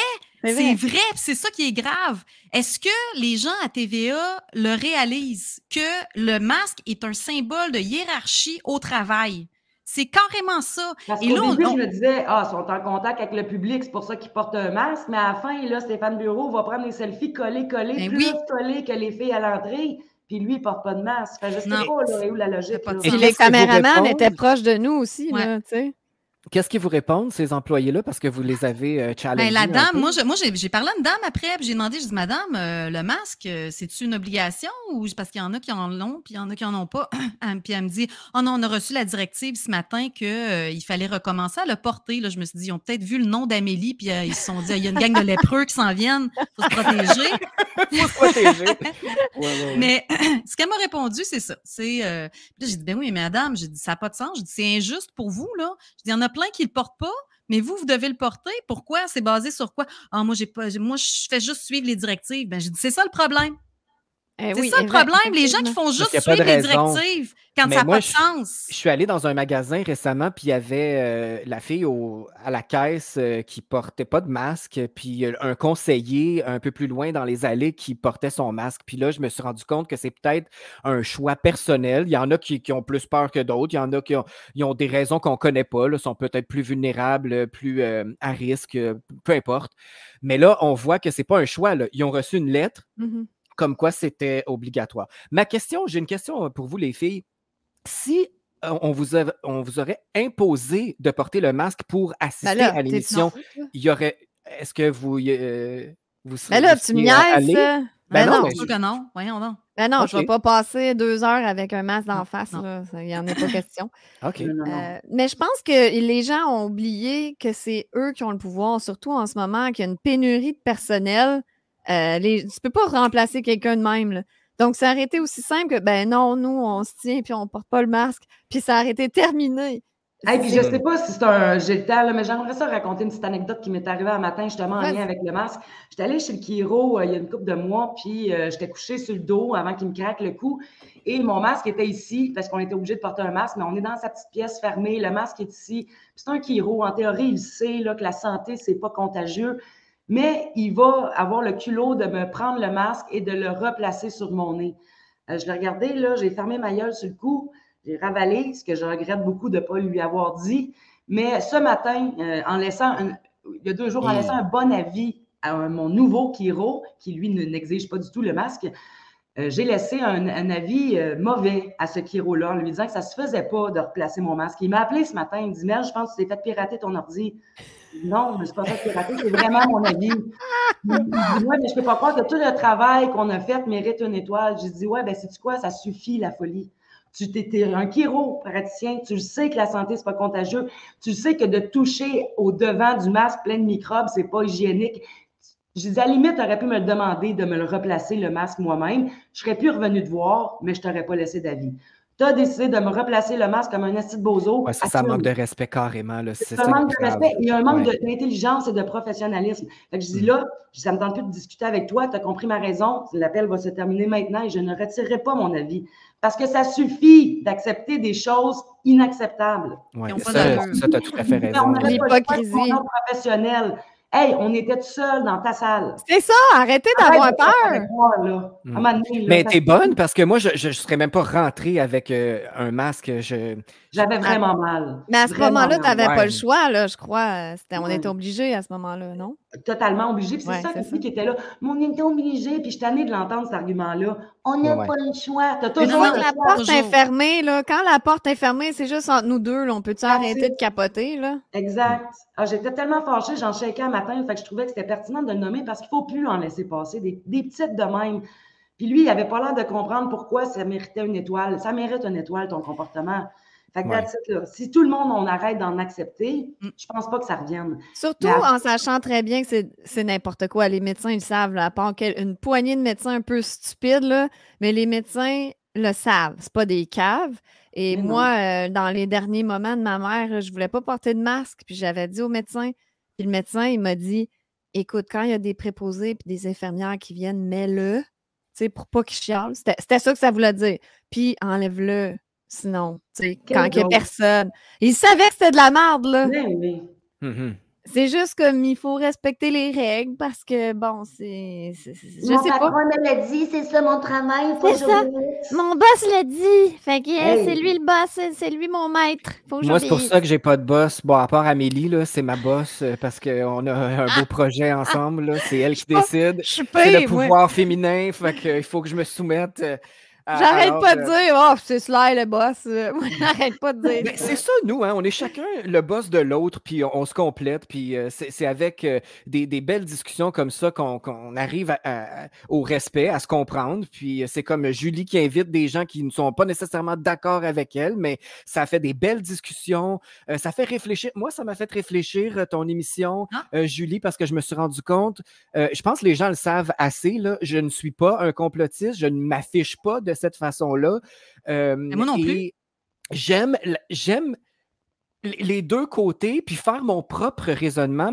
C'est vrai, puis c'est ça qui est grave. Est-ce que les gens à TVA le réalisent que le masque est un symbole de hiérarchie au travail? C'est carrément ça.
Parce qu'au début, je me disais, ils sont en contact avec le public, c'est pour ça qu'ils portent un masque. Mais à la fin, là, Stéphane Bureau va prendre des selfies collés, plus collés que les filles à l'entrée. Puis lui, il ne porte pas de masque. Fait, je sais pas là, où la logique.
Et les caméramans étaient proches de nous aussi, là, tu sais.
Qu'est-ce qu'ils vous répondent, ces employés-là, parce que vous les avez challengés?
La dame, moi, j'ai parlé à une dame après, puis j'ai demandé, j'ai dit, madame, le masque, c'est-tu une obligation ou parce qu'il y en a qui en ont, puis il y en a qui en ont pas? Puis elle me dit, oh non, on a reçu la directive ce matin qu'il fallait recommencer à le porter. Là, je me suis dit, ils ont peut-être vu le nom d'Amélie, puis ils se sont dit, il y a une gang de lépreux qui s'en viennent, faut se protéger.
Faut se protéger.
Mais ce qu'elle m'a répondu, c'est ça. Puis là, j'ai dit, ben oui, mais madame, j'ai dit, ça n'a pas de sens. J'ai dit, c'est injuste pour vous, là. J'ai dit, il y en a plein qui ne le portent pas, mais vous devez le porter. Pourquoi? C'est basé sur quoi? Ah, moi, je fais juste suivre les directives. Ben, j'ai dit, c'est ça le problème. C'est ça le problème. Les gens qui font juste suivre les directives quand ça n'a pas de sens.
Je suis allé dans un magasin récemment, puis il y avait la fille à la caisse qui portait pas de masque, puis un conseiller un peu plus loin dans les allées qui portait son masque. Puis là, je me suis rendu compte que c'est peut-être un choix personnel. Il y en a qui ont plus peur que d'autres. Il y en a qui ont des raisons qu'on ne connaît pas, là, sont peut-être plus vulnérables, plus à risque, peu importe. Mais là, on voit que ce n'est pas un choix. Là. Ils ont reçu une lettre. Comme quoi c'était obligatoire. J'ai une question pour vous, les filles. Si on vous aurait imposé de porter le masque pour assister à l'émission, il y aurait. Est-ce que vous seriez.
Mais là, tu me niaises.
Non, c'est sûr que non. Voyons donc.
Ben non, je ne vais pas passer 2 heures avec un masque d'en face. Il n'y en a pas question.
OK.
Mais je pense que les gens ont oublié que c'est eux qui ont le pouvoir, surtout en ce moment, qu'il y a une pénurie de personnel. Tu ne peux pas remplacer quelqu'un de même. Là. Donc, ça aurait été aussi simple que, ben non, nous, on se tient puis on ne porte pas le masque. Puis ça aurait été terminé.
Puis je ne sais pas si j'ai le temps, là, mais j'aimerais ça raconter une petite anecdote qui m'est arrivée un matin, justement, en lien avec le masque. J'étais allée chez le chiro il y a une couple de mois, puis j'étais couchée sur le dos avant qu'il me craque le cou. Et mon masque était ici, parce qu'on était obligé de porter un masque, mais on est dans sa petite pièce fermée, le masque est ici. C'est un chiro. En théorie, il sait là, que la santé, c'est pas contagieux. Mais il va avoir le culot de me prendre le masque et de le replacer sur mon nez. Je l'ai regardé, là, j'ai fermé ma gueule sur le cou, j'ai ravalé, ce que je regrette beaucoup de ne pas lui avoir dit. Mais ce matin, il y a 2 jours, en laissant un bon avis à mon nouveau chiro, qui lui n'exige pas du tout le masque, j'ai laissé un avis mauvais à ce chiro-là, en lui disant que ça ne se faisait pas de replacer mon masque. Il m'a appelé ce matin, il me dit « Merde, je pense que tu t'es fait pirater ton ordi. » Non, je ne me suis pas fait pirater, c'est vraiment mon avis. Il me dit « Ouais, mais je ne peux pas croire que tout le travail qu'on a fait mérite une étoile. » J'ai dit « Ouais, ben sais-tu quoi, ça suffit la folie. Tu étais un chiropraticien, tu le sais que la santé, ce n'est pas contagieux. Tu le sais que de toucher au devant du masque plein de microbes, ce n'est pas hygiénique. » J'ai dit, à la limite, tu aurais pu me le demander de me le replacer, le masque, moi-même. Je serais plus revenu te voir, mais je ne t'aurais pas laissé d'avis. Tu as décidé de me replacer le masque comme un esti de bozo.
Ouais, ça manque de respect carrément.
C'est un manque de respect. Il y a un manque d'intelligence et de professionnalisme. Fait que je dis là, ça ne me tente plus de discuter avec toi. Tu as compris ma raison. L'appel va se terminer maintenant et je ne retirerai pas mon avis. Parce que ça suffit d'accepter des choses inacceptables.
Oui, ça tu as tout à fait raison.
L'hypocrisie.
Professionnel. Hey, on était tout seul dans ta salle.
C'est ça, arrêtez d'avoir peur.
Mais t'es bonne parce que moi, je ne serais même pas rentrée avec un masque.
J'avais vraiment mal.
Mais à ce moment-là, tu n'avais pas le choix, là, je crois. On était obligés à ce moment-là, non?
Totalement obligés. Puis c'est ça qui était là. Mais on était obligés. Puis je suis tannée de l'entendre, cet argument-là. On n'a pas le choix. T'as toujours
quand la porte est fermée, là, quand la porte est fermée, c'est juste entre nous deux. Là, on peut-tu arrêter de capoter? Là?
Exact. J'étais tellement fâchée, j'en shakeais un matin. Fait que je trouvais que c'était pertinent de le nommer parce qu'il ne faut plus en laisser passer. Des petites de même. Puis lui, il n'avait pas l'air de comprendre pourquoi ça méritait une étoile. Ça mérite une étoile, ton comportement. Fait que là, si tout le monde, on arrête d'en accepter, je pense pas que ça revienne.
Surtout en sachant très bien que c'est n'importe quoi. Les médecins, ils le savent, là, à part une poignée de médecins un peu stupides, là, mais les médecins le savent. C'est pas des caves. Et moi, dans les derniers moments de ma mère, je voulais pas porter de masque, puis j'avais dit au médecin, puis le médecin, il m'a dit, écoute, quand il y a des préposés puis des infirmières qui viennent, mets-le, tu sais, pour pas qu'ils chialent. C'était ça que ça voulait dire. Puis enlève-le. Sinon, tu sais, quand il n'y a personne. Il savait que c'était de la merde, là.
Oui.
C'est juste comme il faut respecter les règles parce que, bon, je
Mon
sais pas.
patron me l'a dit, c'est ça mon travail, il faut que
C'est ça.
j'obéisse.
Mon boss l'a dit. Fait que
Hey.
c'est lui le boss, c'est lui mon maître. Faut que
Moi, c'est pour
j'obéisse.
ça que j'ai pas de boss. Bon, à part Amélie, là, c'est ma boss parce qu'on a un beau projet ensemble. Là. C'est elle qui décide.
Je suis
C'est le
pire, moi.
pouvoir féminin. Fait qu'il faut que je me soumette.
J'arrête
Alors,
pas de dire, oh, c'est Sly le boss. Moi, j'arrête pas de dire
ben,
ça.
c'est ça, nous, hein, on est chacun le boss de l'autre, puis on se complète, puis c'est avec des belles discussions comme ça qu'on arrive au respect, à se comprendre, puis c'est comme Julie qui invite des gens qui ne sont pas nécessairement d'accord avec elle, mais ça fait des belles discussions, ça fait réfléchir. Moi, ça m'a fait réfléchir ton émission, Julie, parce que je me suis rendu compte, je pense que les gens le savent assez, là, je ne suis pas un complotiste, je ne m'affiche pas de cette façon-là.
Moi non plus.
Et j'aime les deux côtés, puis faire mon propre raisonnement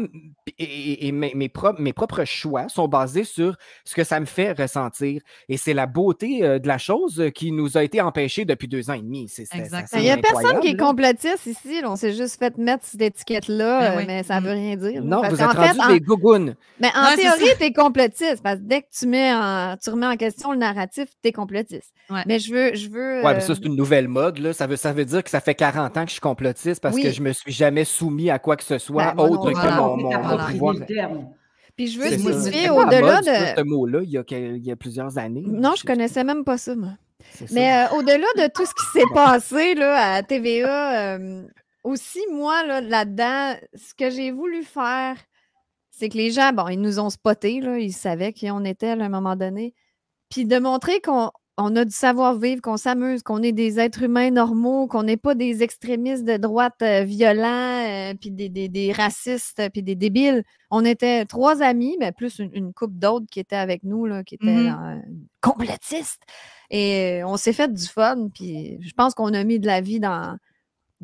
et mes propres choix sont basés sur ce que ça me fait ressentir. Et c'est la beauté de la chose qui nous a été empêchée depuis 2 ans et demi.
Exactement.
Il n'y a personne qui est
là.
complotiste ici. Là. On s'est juste fait mettre cette étiquette-là,
Ben oui.
mais ça ne veut rien dire.
Non,
parce
vous
qu'en
êtes rendus des gougounes.
Mais en
Ouais, c'est
théorie,
ça.
tu es complotiste. Parce que dès que tu remets en question le narratif, tu es complotiste.
Ouais.
Mais je veux.
Ouais, mais ça, c'est une nouvelle mode. Là. Ça veut dire que ça fait 40 ans que je suis complotiste parce
Oui.
que je me suis jamais soumis à quoi que ce soit
Ben, moi non
autre
plus.
que
Voilà.
mon
T'as
pouvoir.
pris le terme.
Puis je veux
C'est ça.
spécifier
C'était pas à
au-delà
mode,
de.
ça, ce mot-là, il y a plusieurs années.
Non, je connaissais même pas ça, moi.
C'est ça.
Mais au-delà de tout ce qui s'est passé là, à TVA, aussi, moi, là-dedans, ce que j'ai voulu faire, c'est que les gens, bon, ils nous ont spotés, là, ils savaient qui on était là, à un moment donné. Puis de montrer qu'on a du savoir-vivre, qu'on s'amuse, qu'on est des êtres humains normaux, qu'on n'est pas des extrémistes de droite violents, puis des racistes, puis des débiles. On était 3 amis, mais plus une couple d'autres qui étaient avec nous, là, qui étaient complotistes. Et on s'est fait du fun, puis je pense qu'on a mis de la vie dans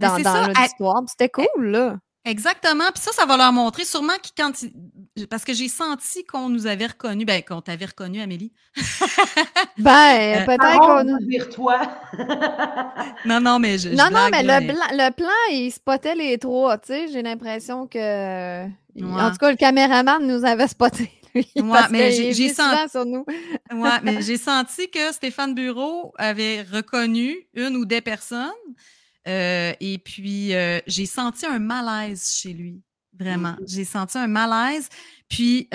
c'est ça,
l'histoire. C'était cool, là.
Exactement. Puis ça va leur montrer sûrement parce que j'ai senti qu'on nous avait reconnus. Ben, qu'on t'avait reconnu, Amélie.
Ben, peut-être qu'on a...
dire toi.
Non, mais
Non,
blague,
mais
là,
le plan, il spottait les 3, tu sais. J'ai l'impression que...
Ouais.
En tout cas, le caméraman nous avait spoté, lui.
Ouais,
parce
mais
qu'il
j'ai
est souvent sur nous.
Ouais, mais j'ai senti que Stéphane Bureau avait reconnu une ou des personnes. Et puis, j'ai senti un malaise chez lui. Vraiment. J'ai senti un malaise. Puis.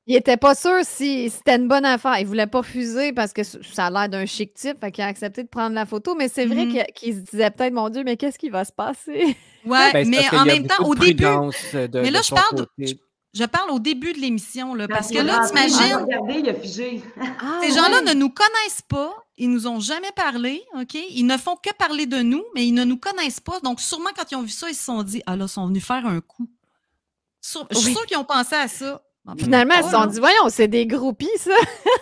Il était pas sûr si c'était une bonne affaire. Il voulait pas refuser parce que ça a l'air d'un chic type. Fait qu'il a accepté de prendre la photo. Mais c'est vrai qu'il se disait peut-être, mon Dieu, mais qu'est-ce qui va se passer?
Ouais,
Ben, c'est
mais
parce qu'il
en
y a
même temps,
beaucoup
au
de
début.
prudence
Mais là,
de
je
son
parle
côté.
Je parle au début de l'émission, là, parce que
Quand
là,
il est rentré,
t'imagines,
regardez, il a figé.
Ah,
ces gens-là ne nous connaissent pas, ils nous ont jamais parlé, OK? Ils ne font que parler de nous, mais ils ne nous connaissent pas. Donc, sûrement, quand ils ont vu ça, ils se sont dit, ah là, ils sont venus faire un coup. Je suis sûre qu'ils ont pensé à ça.
Finalement, ils se sont dit, voyons, c'est des groupies, ça.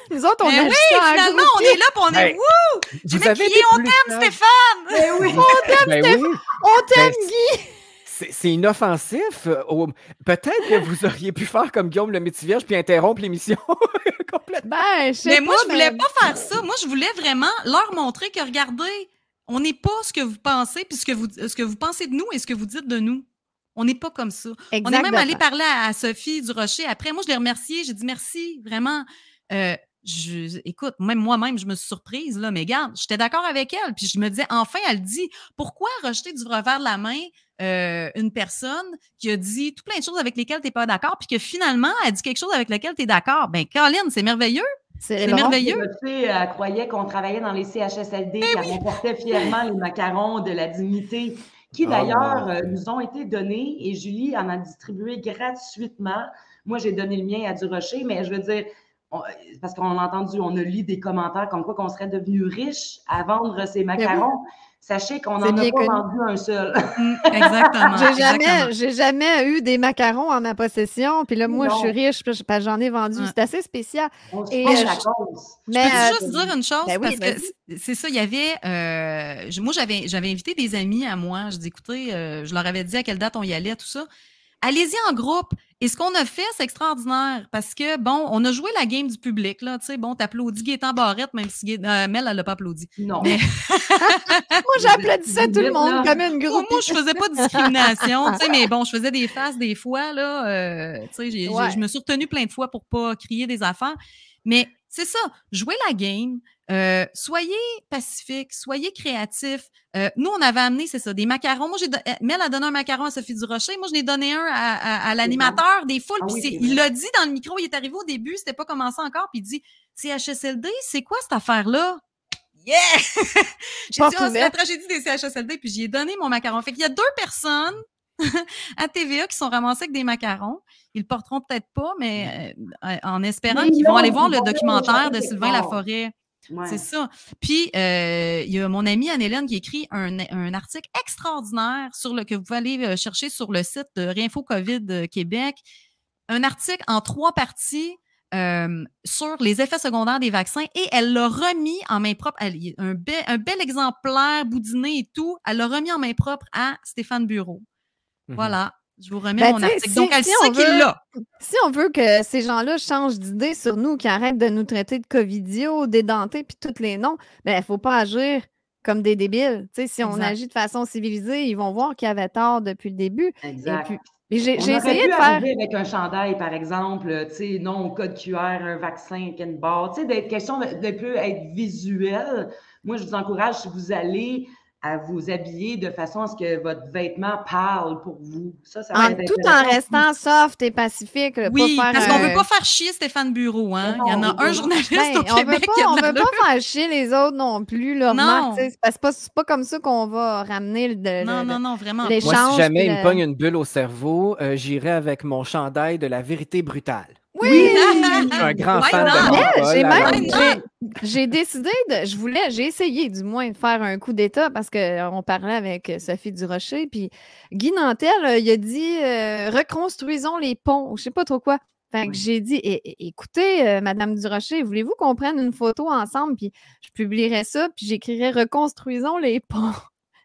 Nous autres, on
Mais
a
oui,
juste ça en
finalement, on
groupie.
est là, puis on est, wouh! J'ai
Vous
même
avez
crié,
été
on
plus
t'aime,
sage.
Stéphane!
Ben oui.
Ben oui.
On t'aime,
Ben,
Guy!
C'est inoffensif. Peut-être que vous auriez pu faire comme Guillaume le Métivierge puis interrompre l'émission complètement.
Ben, je sais
Mais
pas.
moi, je voulais pas faire ça. Moi, je voulais vraiment leur montrer que, regardez, on n'est pas ce que vous pensez, puis ce que vous pensez de nous et ce que vous dites de nous. On n'est pas comme ça. On est même allé parler à Sophie Durocher. Après, moi, je l'ai remerciée. J'ai dit merci, vraiment. Écoute, même moi-même, je me suis surprise, là, mais regarde, j'étais d'accord avec elle. Puis je me disais, enfin, elle dit, pourquoi rejeter du revers de la main une personne qui a dit tout plein de choses avec lesquelles tu n'es pas d'accord, puis que finalement, elle dit quelque chose avec lequel tu es d'accord? Ben, Caroline, c'est merveilleux. C'est merveilleux.
Elle croyait qu'on travaillait dans les CHSLD, qu'elle remportait fièrement les macarons de la dignité, qui d'ailleurs nous ont été donnés, et Julie en a distribué gratuitement. Moi, j'ai donné le mien à Durocher, mais je veux dire, parce qu'on a entendu, on a lu des commentaires comme quoi qu'on serait devenu riche à vendre ces macarons. Sachez qu'on n'en a pas vendu un seul.
Exactement.
J'ai jamais eu des macarons en ma possession. Puis là, moi, je suis riche, parce que j'en ai vendu. C'est assez spécial.
Et la cause.
Mais je peux juste dire une chose,
ben oui,
parce que c'est ça, il y avait... moi, j'avais invité des amis à moi. Je dis, écoutez, je leur avais dit à quelle date on y allait, tout ça. Allez-y en groupe. Et ce qu'on a fait, c'est extraordinaire parce que, bon, on a joué la game du public, là, tu sais, bon, t'applaudis Gaétan Barrette, même si Mel, elle l'a pas applaudi.
Non.
Mais...
Moi, j'applaudissais tout le monde comme une grosse.
Moi, je faisais pas de discrimination, tu sais, mais bon, je faisais des faces des fois, là, tu sais, je me suis retenue plein de fois pour pas crier des affaires. Mais c'est ça, jouez la game, soyez pacifiques, soyez créatifs. Nous, on avait amené, c'est ça, des macarons. Moi, Mel a donné un macaron à Sophie Durocher. Moi, je n'ai donné un à l'animateur des foules. Puis il l'a dit dans le micro, il est arrivé au début, c'était pas commencé encore, puis il dit « CHSLD, c'est quoi cette affaire-là? » Yeah! J'ai dit « c'est la tragédie des CHSLD », puis j'y ai donné mon macaron. Fait qu'il y a 2 personnes à TVA qui sont ramassées avec des macarons. Ils le porteront peut-être pas, mais en espérant qu'ils vont aller voir le documentaire de Sylvain Laforêt. Ouais. C'est ça. Puis, il y a mon amie Anne-Hélène qui écrit un article extraordinaire que vous pouvez aller chercher sur le site de Réinfo COVID Québec. Un article en 3 parties sur les effets secondaires des vaccins et elle l'a remis en main propre. Un bel exemplaire boudiné et tout. Elle l'a remis en main propre à Stéphane Bureau. Voilà. Je vous remets mon article. Donc, elle sait qu'il l'a.
Si on veut que ces gens-là changent d'idée sur nous, qu'ils arrêtent de nous traiter de covidio, d'édentés, puis tous les noms, il ne faut pas agir comme des débiles. T'sais, si on agit de façon civilisée, ils vont voir qu'il y avait tort depuis le début.
Exact.
Et puis, j'ai essayé de faire...
avec un chandail, par exemple, non au code QR, un vaccin, une barre, d'être question de plus être visuel. Moi, je vous encourage, si vous allez à vous habiller de façon à ce que votre vêtement parle pour vous. Ça va être
tout en restant soft et pacifique.
Oui, parce qu'on ne veut pas faire chier Stéphane Bureau. Hein? Il y en a un journaliste au Québec
on ne veut pas faire chier les autres non plus. Leur marque, c'est pas comme ça qu'on va ramener
non, vraiment.
l'échange.
Moi, si jamais il me pogne une bulle au cerveau, j'irai avec mon chandail de la vérité brutale.
Oui!
Je suis un grand fan de
j'ai décidé j'ai essayé du moins de faire un coup d'État parce qu'on parlait avec Sophie Durocher, puis Guy Nantel, il a dit reconstruisons les ponts, je sais pas trop quoi. Fait que j'ai dit écoutez, Madame Durocher, voulez-vous qu'on prenne une photo ensemble, puis je publierai ça, puis j'écrirai reconstruisons les ponts.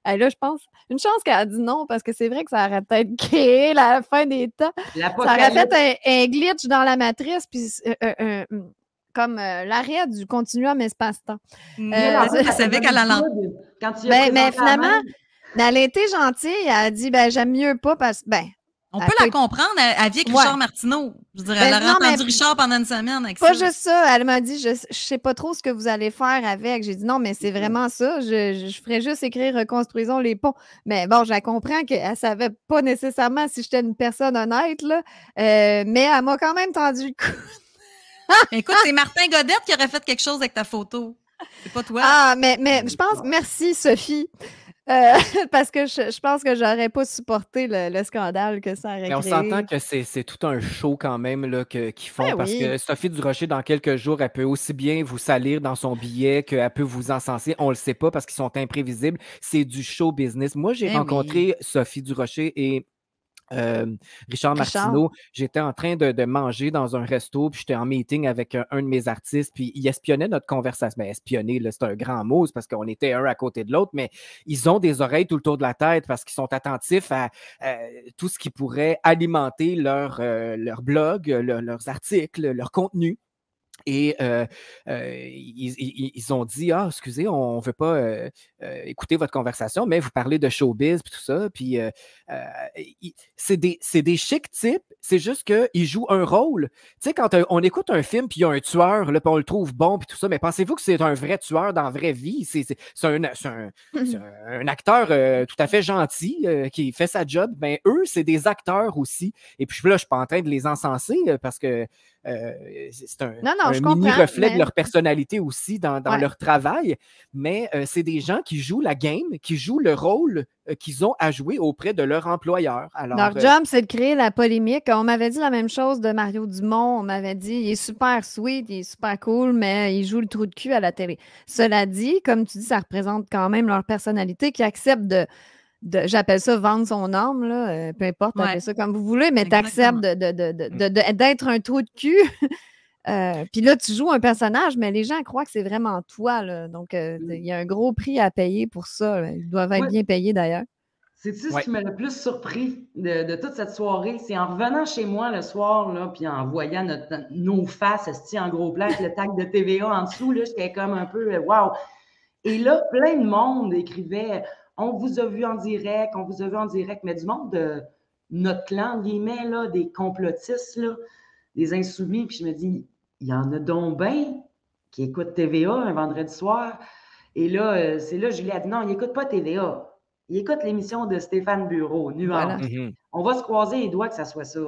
Et là, je pense, une chance qu'elle a dit non, parce que c'est vrai que ça aurait peut-être créé la fin des temps. Ça aurait fait un glitch dans la matrice, puis comme l'arrêt du continuum espace-temps.
Elle savait qu'elle allait
mais finalement, elle a été gentille, elle a dit, j'aime mieux pas parce que,
on peut la comprendre, elle vit avec Richard Martineau. Je veux dire, elle a entendu Richard pendant une semaine avec
pas juste ça, elle m'a dit, je sais pas trop ce que vous allez faire avec. J'ai dit, non, mais c'est vraiment ça. Je ferais juste écrire « Reconstruisons les ponts ». Mais bon, je comprends qu'elle savait pas nécessairement si j'étais une personne honnête, là, mais elle m'a quand même tendu le coup.
Écoute, c'est Martin Godette qui aurait fait quelque chose avec ta photo. C'est pas toi.
Ah, mais je pense, merci Sophie. Parce que je pense que j'aurais pas supporté le scandale que ça aurait créé.
On s'entend que c'est tout un show quand même là, qu'ils font parce que Sophie Durocher, dans quelques jours, elle peut aussi bien vous salir dans son billet qu'elle peut vous encenser. On le sait pas parce qu'ils sont imprévisibles. C'est du show business. Moi, j'ai rencontré Sophie Durocher et Richard Martineau. J'étais en train de manger dans un resto, puis j'étais en meeting avec un de mes artistes, puis ils espionnaient notre conversation. Mais espionner, c'est un grand mot, c'est parce qu'on était un à côté de l'autre, mais ils ont des oreilles tout le tour de la tête parce qu'ils sont attentifs à tout ce qui pourrait alimenter leur blog, leurs articles, leur contenu. Et ils ont dit « Ah, excusez, on ne veut pas écouter votre conversation, mais vous parlez de showbiz et tout ça. » Puis c'est des chics types, c'est juste qu'ils jouent un rôle. Tu sais, quand on écoute un film puis il y a un tueur, là, puis on le trouve bon puis tout ça, mais pensez-vous que c'est un vrai tueur dans la vraie vie? C'est un acteur tout à fait gentil qui fait sa job. Ben, eux, c'est des acteurs aussi. Et puis là, je ne suis pas en train de les encenser parce que c'est un mini-reflet de leur personnalité aussi dans leur travail, mais c'est des gens qui jouent la game, qui jouent le rôle qu'ils ont à jouer auprès de leur employeur. Alors,
leur job, c'est de créer la polémique. On m'avait dit la même chose de Mario Dumont. On m'avait dit, il est super sweet, il est super cool, mais il joue le trou de cul à la télé. Cela dit, comme tu dis, ça représente quand même leur personnalité qui accepte j'appelle ça vendre son âme, là, peu importe, appelez ça comme vous voulez, mais tu acceptes d'être un trou de cul. Puis là, tu joues un personnage, mais les gens croient que c'est vraiment toi. Là. Donc, il y a un gros prix à payer pour ça. Là. Ils doivent être bien payés d'ailleurs.
Sais-tu ce qui m'a le plus surpris de toute cette soirée? C'est en revenant chez moi le soir, là, puis en voyant nos faces en gros plan avec le tag de TVA en dessous, là, j'étais comme un peu wow! Et là, plein de monde écrivait « On vous a vu en direct, on vous a vu en direct », mais du monde de notre clan, guillemets, là, des complotistes, là, des insoumis, puis je me dis, il y en a donc bien qui écoutent TVA un vendredi soir. Et là, c'est là, Julie a dit « Non, il n'écoute pas TVA. Il écoute l'émission de Stéphane Bureau, Nuance. Voilà. On va se croiser les doigts que ça soit ça. »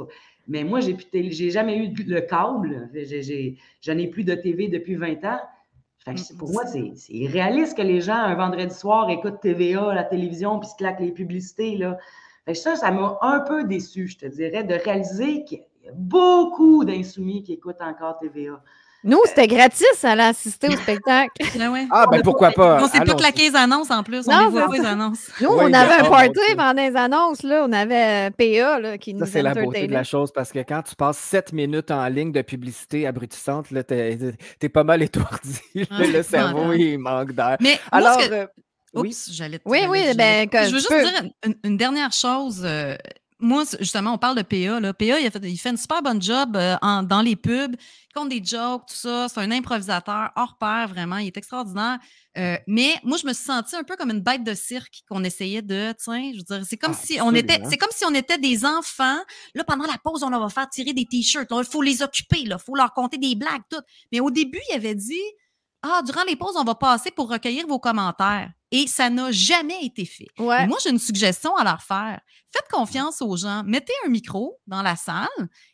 Mais moi, j'ai jamais eu le câble. Je n'ai plus de TV depuis 20 ans. Fait que pour moi, c'est irréaliste que les gens, un vendredi soir, écoutent TVA, la télévision, puis se claquent les publicités, là. Fait que ça m'a un peu déçu, je te dirais, de réaliser qu'il y a beaucoup d'insoumis qui écoutent encore TVA.
Nous, c'était gratis à aller assister au spectacle.
Ah, ben pourquoi pas?
On s'est pas claqué les annonces en plus. On les voit pas, les annonces.
Nous, on avait un party pendant les annonces. Là. On avait PA là, qui nous
entertainait. Ça, c'est la beauté de la chose parce que quand tu passes 7 minutes en ligne de publicité abrutissante, là, t'es pas mal étourdi. Le cerveau, il manque d'air.
Mais
alors,
oups, j'allais te
Oui, ben,
je veux juste dire une dernière chose. Moi, justement, on parle de PA. Là. PA, il fait une super bonne job dans les pubs. Il compte des jokes, tout ça. C'est un improvisateur hors pair, vraiment. Il est extraordinaire. Mais moi, je me suis sentie un peu comme une bête de cirque qu'on essayait de, je veux dire, c'est comme si on était des enfants. Là, pendant la pause, on leur va faire tirer des t-shirts. Il faut les occuper, il faut leur conter des blagues, tout. Mais au début, il avait dit, durant les pauses, on va passer pour recueillir vos commentaires. Et ça n'a jamais été fait.
Ouais.
Et moi, j'ai une suggestion à leur faire. Faites confiance aux gens. Mettez un micro dans la salle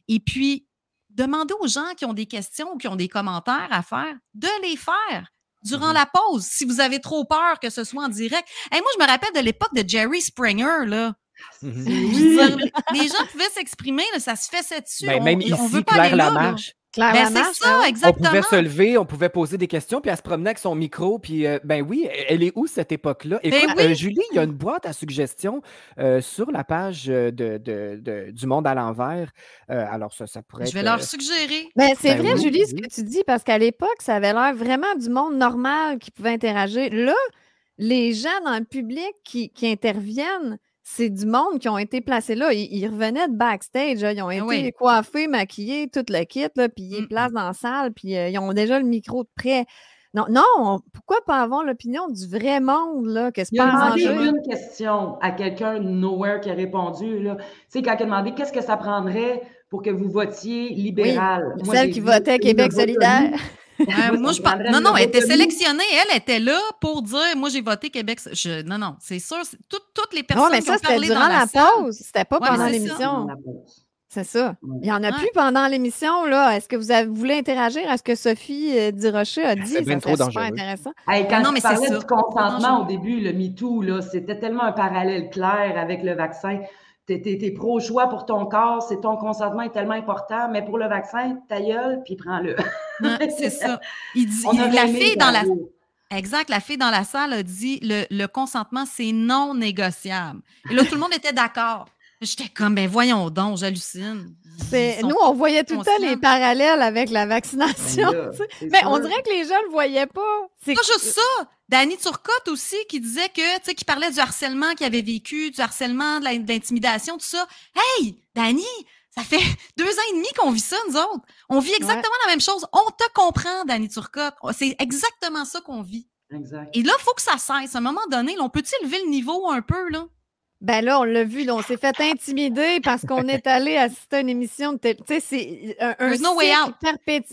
et puis demandez aux gens qui ont des questions ou qui ont des commentaires à faire de les faire durant la pause. Si vous avez trop peur que ce soit en direct. Moi, je me rappelle de l'époque de Jerry Springer, là. Les gens pouvaient s'exprimer, là, ça se fessait dessus.
Ben, même ici,
on veut pas
Claire
aller là,
Lamarche.
Ben, c'est ça, exactement.
On pouvait se lever, on pouvait poser des questions, puis elle se promenait avec son micro, puis ben oui, elle est où cette époque-là? Écoute, Julie, il y a une boîte à suggestions sur la page du Monde à l'envers. Alors ça pourrait être...
Je vais leur suggérer.
Ben, c'est vrai, oui, Julie, ce que tu dis, parce qu'à l'époque, ça avait l'air vraiment du monde normal qui pouvait interagir. Là, les gens dans le public qui interviennent, c'est du monde qui ont été placés là. Ils revenaient de backstage. Là. Ils ont été coiffés, maquillés, tout le kit, là, puis ils placent dans la salle, puis ils ont déjà le micro de près. Non, pourquoi pas avoir l'opinion du vrai monde, là, que c'est pas arrangé?
Il y a une question à quelqu'un de Nowhere qui a répondu, là. Tu sais, quand il a demandé qu'est-ce que ça prendrait pour que vous votiez libéral.
Oui, moi, celle qui votait Québec solidaire.
Non, elle était sélectionnée. Elle était là pour dire, moi, j'ai voté Québec. Non, c'est sûr. Toutes les personnes qui ont parlé dans la
pause. C'était pas pendant l'émission. C'est ça. Il n'y en a plus pendant l'émission. Là. Est-ce que vous voulez interagir à ce que Sophie Durocher a dit? Ça serait super intéressant.
Quand tu parlais du consentement au début, le MeToo, là, c'était tellement un parallèle clair avec le vaccin. T'es pro-choix pour ton corps, c'est ton consentement est tellement important, mais pour le vaccin, ta gueule, puis prends-le.
C'est ça. Exact, la fille dans la salle a dit le consentement, c'est non négociable. Et là, tout le monde était d'accord. J'étais comme, ben voyons donc, j'hallucine.
Nous, on voyait tout le temps les parallèles avec la vaccination. Mais on dirait que les gens ne le voyaient pas.
C'est pas juste ça. Danny Turcotte aussi, qui disait que, qui parlait du harcèlement qu'il avait vécu, du harcèlement, de l'intimidation, tout ça. Hey, Danny, ça fait 2 ans et demi qu'on vit ça, nous autres. On vit exactement la même chose. On te comprend, Danny Turcotte. C'est exactement ça qu'on vit.
Exact.
Et là, il faut que ça cesse. À un moment donné, là, on peut-il élever le niveau un peu, là?
Ben là, on l'a vu, là, on s'est fait intimider parce qu'on est allé assister à une émission de télé. Tu sais, c'est un
no way out.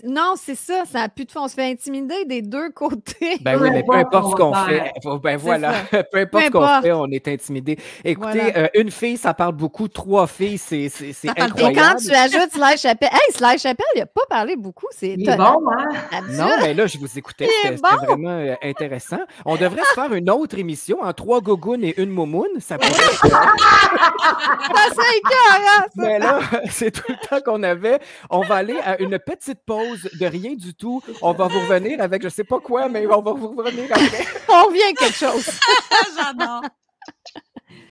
Non, c'est ça, ça n'a plus de fond. On se fait intimider des deux côtés.
Ben oui, mais peu importe ce qu'on fait. Ben voilà, peu importe ce qu'on fait, on est intimidé. Écoutez, une fille, ça parle beaucoup. 3 filles, c'est incroyable.
Et quand tu ajoutes Sly Chappelle, Sly Chappelle, il n'a pas parlé beaucoup.
Il est bon, hein?
Non, mais là, je vous écoutais. C'était vraiment intéressant. On devrait se faire une autre émission en 3 gougounes et 1 moumoune. Ça pourrait... Mais là, c'est tout le temps qu'on avait. On va aller à une petite pause de rien du tout. On va vous revenir avec je sais pas quoi, mais on va vous revenir après.
On revient à quelque chose.
J'adore.